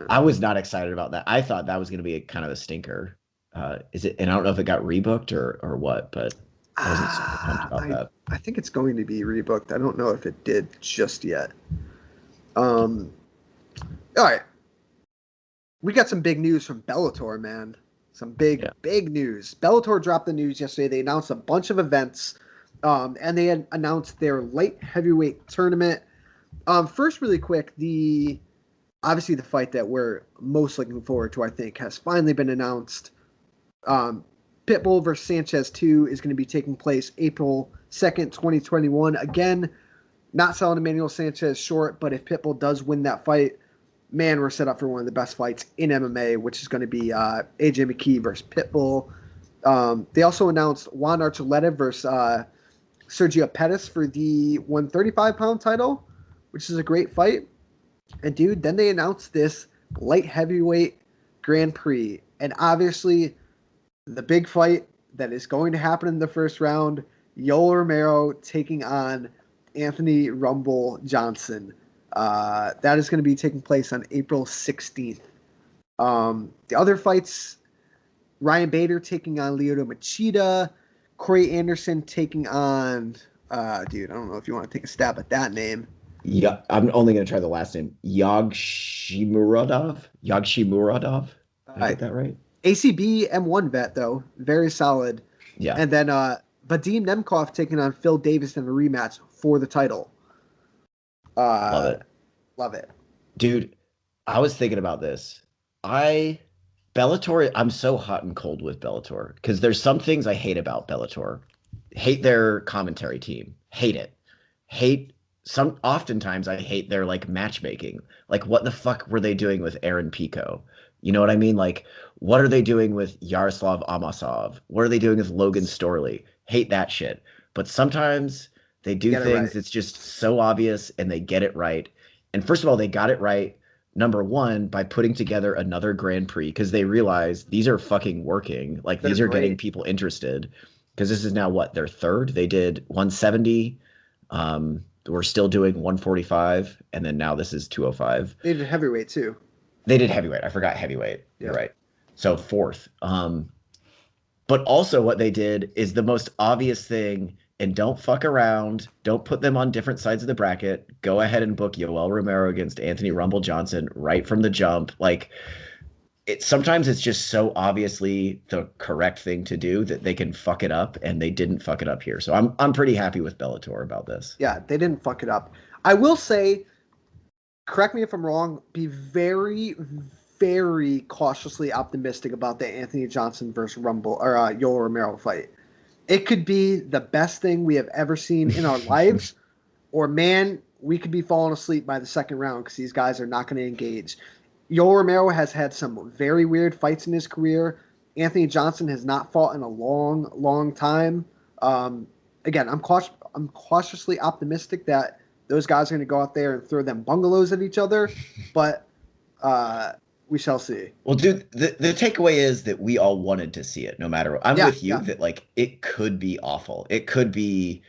I was not excited about that. I thought that was going to be a kind of a stinker. Is it? And I don't know if it got rebooked or what, but I wasn't super pumped about that. I think it's going to be rebooked. I don't know if it did just yet. All right. We got some big news from Bellator, man. Some big news. Bellator dropped the news yesterday. They announced a bunch of events, and they had announced their light heavyweight tournament. First, really quick, obviously the fight that we're most looking forward to, I think, has finally been announced. Pitbull versus Sanchez 2 is going to be taking place April 2nd, 2021. Again, not selling Emmanuel Sanchez short, but if Pitbull does win that fight, man, we're set up for one of the best fights in MMA, which is going to be AJ McKee versus Pitbull. They also announced Juan Archuleta versus Sergio Pettis for the 135-pound title, which is a great fight. And, dude, then they announced this light heavyweight Grand Prix. And obviously, the big fight that is going to happen in the first round, Yoel Romero taking on Anthony Rumble Johnson. That is going to be taking place on April 16th. The other fights, Ryan Bader taking on Lyoto Machida, Corey Anderson taking on, dude, I don't know if you want to take a stab at that name. Yeah, I'm only going to try the last name. Yagshimuradov? Yagshimuradov? Did I get that right? ACB M1 vet, though. Very solid. Yeah. And then Vadim Nemkov taking on Phil Davis in a rematch for the title. Love it. Love it. Dude, I was thinking about this. Bellator, I'm so hot and cold with Bellator because there's some things I hate about Bellator. Hate their commentary team. Hate it. Oftentimes I hate their like matchmaking. Like what the fuck were they doing with Aaron Pico? You know what I mean? Like what are they doing with Yaroslav Amasov? What are they doing with Logan Storley? Hate that shit. But sometimes they do things that's just so obvious and they get it right. And first of all, they got it right, number one, by putting together another Grand Prix because they realized these are fucking working. Like these are getting people interested because this is now what, their third? They did 170. We're still doing 145, and then now this is 205. They did heavyweight too. They did heavyweight. I forgot heavyweight. Yeah. You're right. So fourth. But also what they did is the most obvious thing, and don't fuck around. Don't put them on different sides of the bracket. Go ahead and book Yoel Romero against Anthony Rumble Johnson right from the jump. Like sometimes it's just so obviously the correct thing to do that they can fuck it up, and they didn't fuck it up here. So I'm pretty happy with Bellator about this. Yeah, they didn't fuck it up. I will say, correct me if I'm wrong, be very, very cautiously optimistic about the Anthony Johnson versus Rumble or Yoel Romero fight. It could be the best thing we have ever seen in our lives, or man, we could be falling asleep by the second round because these guys are not going to engage. Yoel Romero has had some very weird fights in his career. Anthony Johnson has not fought in a long, long time. Again, I'm cautiously optimistic that those guys are going to go out there and throw them bungalows at each other, but we shall see. Well, dude, the takeaway is that we all wanted to see it no matter what. I'm with you that like it could be awful. It could be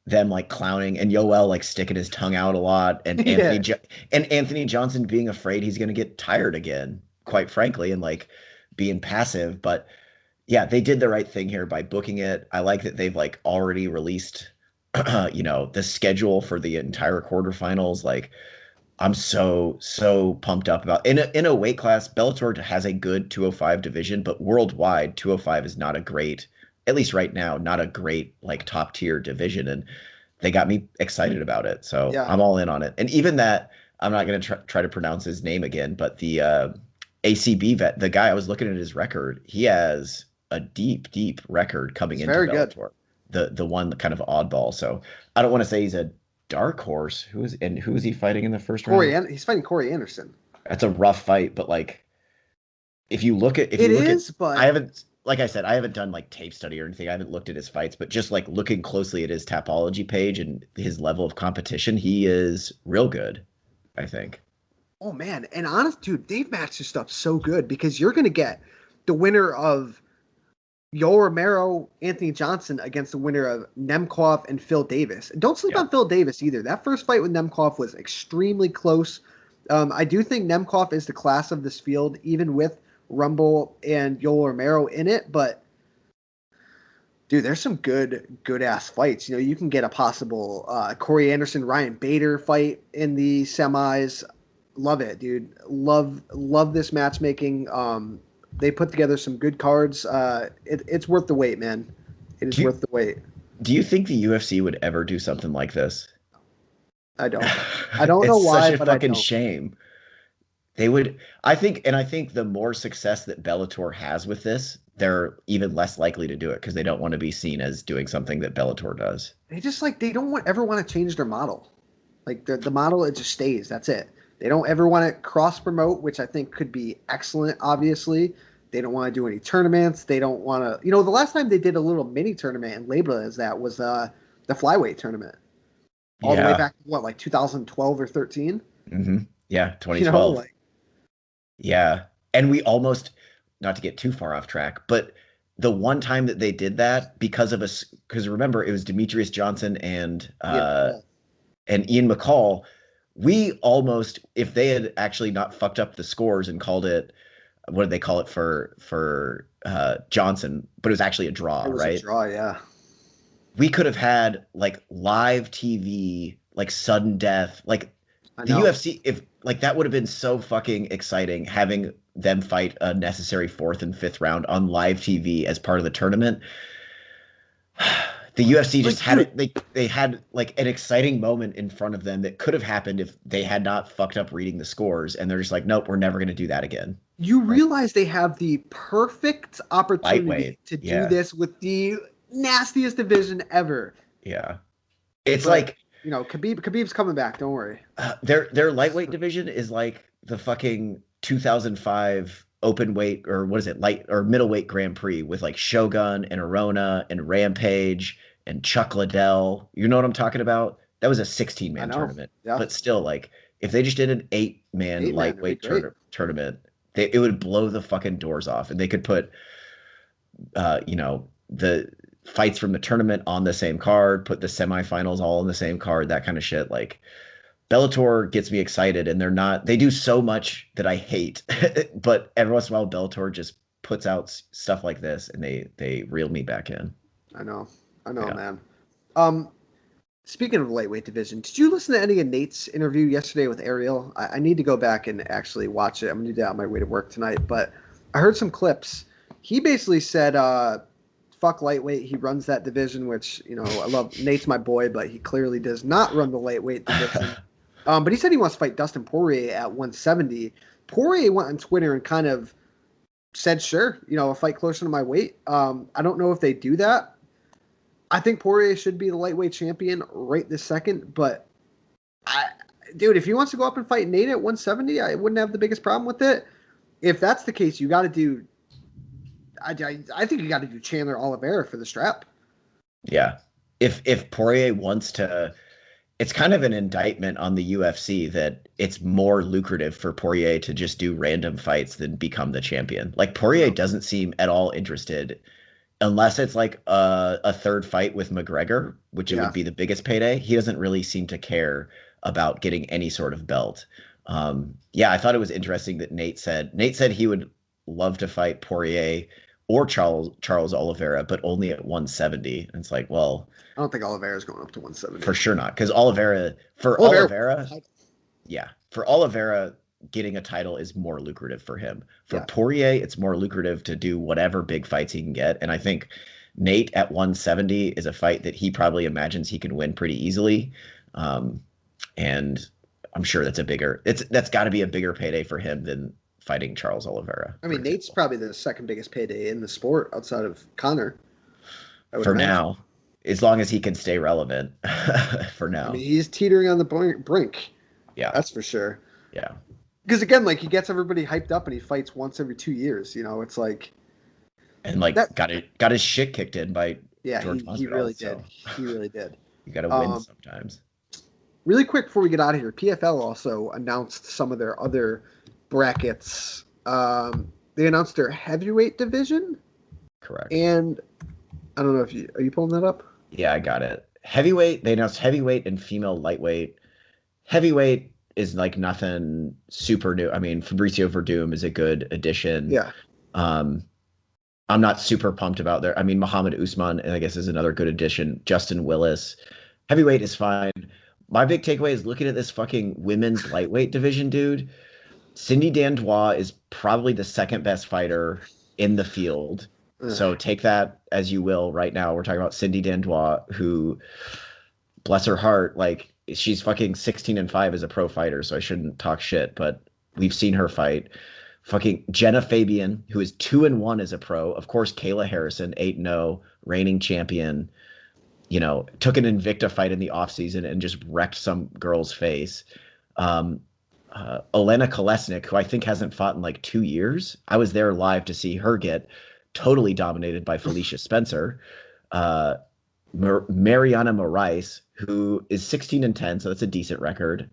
them like clowning and Yoel like sticking his tongue out a lot and Anthony Johnson being afraid he's going to get tired again, quite frankly, and like being passive. But yeah, they did the right thing here by booking it. I like that they've like already released, the schedule for the entire quarterfinals. Like I'm so pumped up about in a weight class. Bellator has a good 205 division, but worldwide 205 is not a great, at least right now, not a great like top tier division, and they got me excited about it. So yeah. I'm all in on it. And even that, I'm not going to try to pronounce his name again, but the ACB vet, the guy, I was looking at his record, he has a deep record coming into Bellator. Good. The one kind of oddball. So I don't want to say he's a dark horse. Who is he fighting in the first round? He's fighting Corey Anderson. That's a rough fight, but like if you look at but I haven't, like I said, I haven't done like tape study or anything. I haven't looked at his fights, but just like looking closely at his Tapology page and his level of competition, he is real good, I think. Oh man, and honest, dude, they've matched this stuff so good because you're gonna get the winner of Yoel Romero, Anthony Johnson against the winner of Nemkov and Phil Davis. And don't sleep Yeah. on Phil Davis either. That first fight with Nemkov was extremely close. I do think Nemkov is the class of this field, even with Rumble and Yoel Romero in it. But dude, there's some good ass fights. You can get a possible Corey Anderson, Ryan Bader fight in the semis. Love it, dude. Love this matchmaking. They put together some good cards. It's worth the wait, man. It is Do you, worth the wait. do you think the UFC would ever do something like this? I don't. I don't know It's such why, a but I fucking don't. shame. They would, I think the more success that Bellator has with this, they're even less likely to do it because they don't want to be seen as doing something that Bellator does. They don't ever want to change their model. Like the model, it just stays. That's it. They don't ever want to cross promote, which I think could be excellent. Obviously, they don't want to do any tournaments. They don't want to. The last time they did a little mini tournament and labeled it as that was the flyweight tournament, all the way Yeah. back to what, like 2012 or 13. Yeah, You know, 2012. like Yeah. And we almost, not to get too far off track, but the one time that they did that because of us, because remember it was Demetrius Johnson yeah, and Ian McCall, we almost, if they had actually not fucked up the scores and called it, what did they call it for Johnson, but it was actually a draw, it was a right? draw. Yeah, We could have had like live TV, like sudden death, like I the know. UFC, if like that would have been so fucking exciting having them fight a necessary fourth and fifth round on live TV as part of the tournament. The UFC just Like, had dude, it. They had like an exciting moment in front of them that could have happened if they had not fucked up reading the scores, and they're just like, nope, we're never going to do that again. you Like realize they have the perfect opportunity lightweight, to do yeah, this with the nastiest division ever. yeah. It's But like Khabib's coming back. Don't worry. their lightweight division is like the fucking 2005 open weight or what is it light or middleweight Grand Prix with like Shogun and Arona and Rampage and Chuck Liddell. You know what I'm talking about? That was a I 16-man know. tournament, Yeah, but still, like if they just did an 8-man 8 man, it'd be lightweight great. tournament, it would blow the fucking doors off, and they could put the fights from the tournament on the same card, put the semifinals all on the same card, that kind of shit. Like Bellator gets me excited, and they do so much that I hate, but every once in a while Bellator just puts out stuff like this, and they reel me back in. I know. I know, Yeah. man. Um, Speaking of lightweight division, did you listen to any of Nate's interview yesterday with Ariel? I need to go back and actually watch it. I'm gonna do that on my way to work tonight. But I heard some clips. He basically said, "Fuck lightweight." He runs that division, which I love. Nate's my boy, but he clearly does not run the lightweight division. But he said he wants to fight Dustin Poirier at 170. Poirier went on Twitter and kind of said, "Sure, a fight closer to my weight." I don't know if they do that. I think Poirier should be the lightweight champion right this second, but dude, if he wants to go up and fight Nate at 170, I wouldn't have the biggest problem with it. If that's the case, you got to do. I think you got to do Chandler Oliveira for the strap. Yeah. If Poirier wants to, it's kind of an indictment on the UFC that it's more lucrative for Poirier to just do random fights than become the champion. Like Poirier doesn't seem at all interested unless it's like a third fight with McGregor, which it Yeah, would be the biggest payday. He doesn't really seem to care about getting any sort of belt. Yeah, I thought it was interesting that Nate said he would love to fight Poirier or Charles Oliveira, but only at 170. And it's like, well, I don't think Oliveira's going up to 170. for sure not, because Oliveira, yeah, for Oliveira, getting a title is more lucrative for him. For Yeah, Poirier, it's more lucrative to do whatever big fights he can get. And I think Nate at 170 is a fight that he probably imagines he can win pretty easily. And I'm sure that's got to be a bigger payday for him than fighting Charles Oliveira. I mean Nate's probably the second biggest payday in the sport outside of Connor. For now, as long as he can stay relevant. For now, I mean, he's teetering on the brink. yeah, That's for sure. yeah. Because again, like he gets everybody hyped up and he fights once every 2 years. It's like And like that. got his shit kicked in by Yeah, George he Masvidal. really So did. He really did. you got to win sometimes. Really quick before we get out of here, PFL also announced some of their other brackets. They announced their heavyweight division. Correct. And I don't know if are you pulling that up? Yeah, I got it. Heavyweight, they announced heavyweight and female lightweight. Heavyweight is like nothing super new. I mean, Fabricio Verdum is a good addition. Yeah. I'm not super pumped about there. I mean, Muhammad Usman, I guess, is another good addition. Justin Willis. Heavyweight is fine. My big takeaway is looking at this fucking women's lightweight division, dude. Cindy Dandois is probably the second best fighter in the field. So take that as you will right now. We're talking about Cindy Dandois, who, bless her heart, like she's fucking 16-5 as a pro fighter, so I shouldn't talk shit, but we've seen her fight. Fucking Jenna Fabian, who is 2-1 as a pro. Of course, Kayla Harrison, 8-0, reigning champion. You know, took an Invicta fight in the offseason and just wrecked some girl's face. Elena Kolesnik, who I think hasn't fought in like 2 years. I was there live to see her get totally dominated by Felicia Spencer. Mariana Moraes, who is 16-10, so that's a decent record.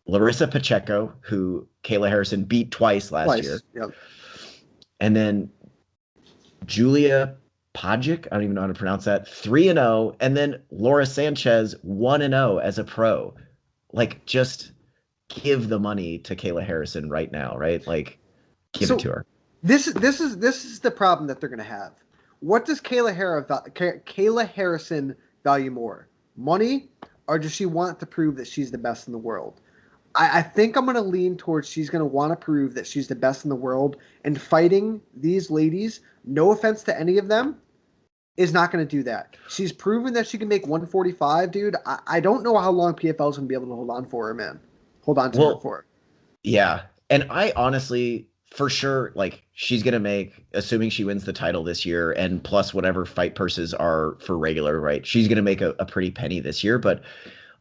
Larissa Pacheco, who Kayla Harrison beat twice last year. Yep. And then Julia Pajic, I don't even know how to pronounce that, 3-0. And then Laura Sanchez, 1-0 as a pro. Like, just give the money to Kayla Harrison right now, right? Like, give it to her. This is the problem that they're going to have. What does Kayla Harrison value more? Money, or does she want to prove that she's the best in the world? I think I'm going to lean towards she's going to want to prove that she's the best in the world, and fighting these ladies, no offense to any of them, is not going to do that. She's proven that she can make 145, dude. I don't know how long PFL is going to be able to hold on for her, man. Hold on to her for. Yeah. And I honestly, for sure, like, she's going to make, assuming she wins the title this year, and plus whatever fight purses are for regular, right? She's going to make a pretty penny this year. But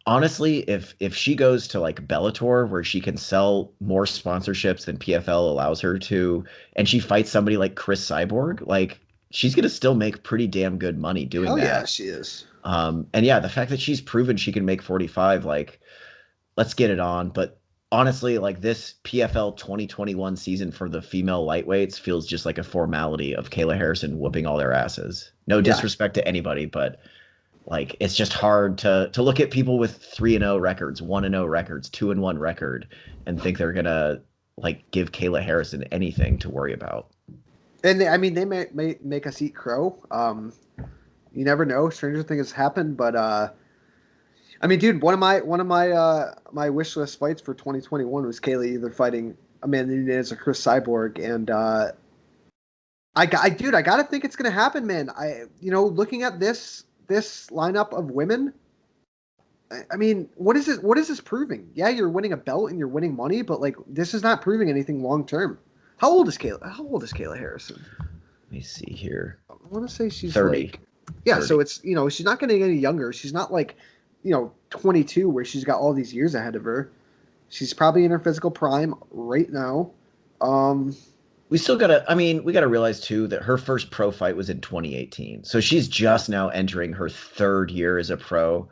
honestly, if she goes to like Bellator, where she can sell more sponsorships than PFL allows her to, and she fights somebody like Chris Cyborg, like, she's going to still make pretty damn good money doing that. Yeah, she is. And yeah, the fact that she's proven she can make 45, like, let's get it on. But honestly, like, this PFL 2021 season for the female lightweights feels just like a formality of Kayla Harrison whooping all their asses. No disrespect to anybody, but like, it's just hard to look at people with 3-0 records, 1-0 records, 2-1 record, and think they're gonna like give Kayla Harrison anything to worry about. And they may make us eat crow. You never know. Stranger things happen, but I mean, dude, one of my wish list fights for 2021 was Kayla either fighting Amanda Nunes or Chris Cyborg, and I gotta think it's gonna happen, man. Looking at this lineup of women, I mean, what is this proving? Yeah, you're winning a belt and you're winning money, but like, this is not proving anything long term. How old is Kayla Harrison? Let me see here. I want to say she's 30. Like, yeah, 30. so it's, she's not getting any younger. She's not like, 22 where she's got all these years ahead of her. She's probably in her physical prime right now. We gotta realize too that her first pro fight was in 2018. So she's just now entering her third year as a pro.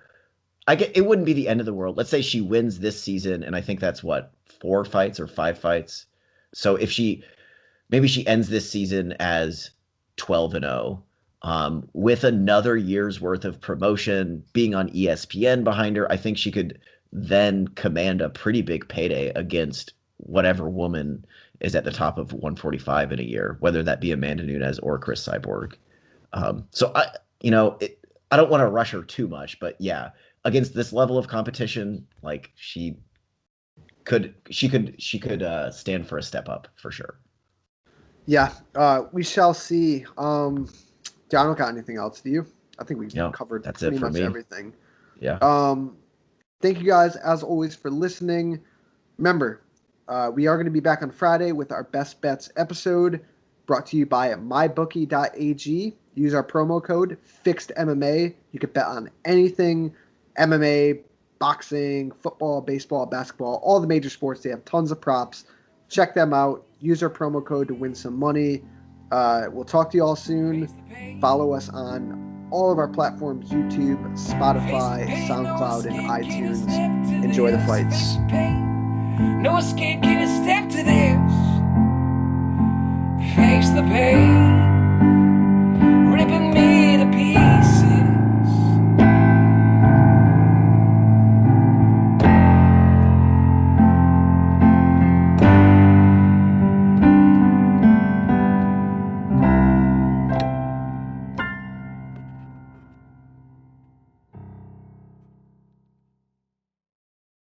It wouldn't be the end of the world. Let's say she wins this season, and I think that's what, 4 fights or 5 fights. So if maybe she ends this season as 12-0, with another year's worth of promotion, being on ESPN behind her, I think she could then command a pretty big payday against whatever woman is at the top of 145 in a year, whether that be Amanda Nunes or Chris Cyborg. So I don't want to rush her too much, but yeah, against this level of competition, like, she could stand for a step up for sure. Yeah, we shall see. I don't got anything else. Do you? I think we've covered that's pretty it for much me. Everything. Yeah. Thank you guys as always for listening. Remember, we are going to be back on Friday with our Best Bets episode, brought to you by mybookie.ag. Use our promo code FIXEDMMA. You can bet on anything, MMA, boxing, football, baseball, basketball, all the major sports. They have tons of props. Check them out. Use our promo code to win some money. We'll talk to you all soon. Follow us on all of our platforms: YouTube, Spotify, SoundCloud, and iTunes. Enjoy the fights. No escape, can you step to this? Face the pain.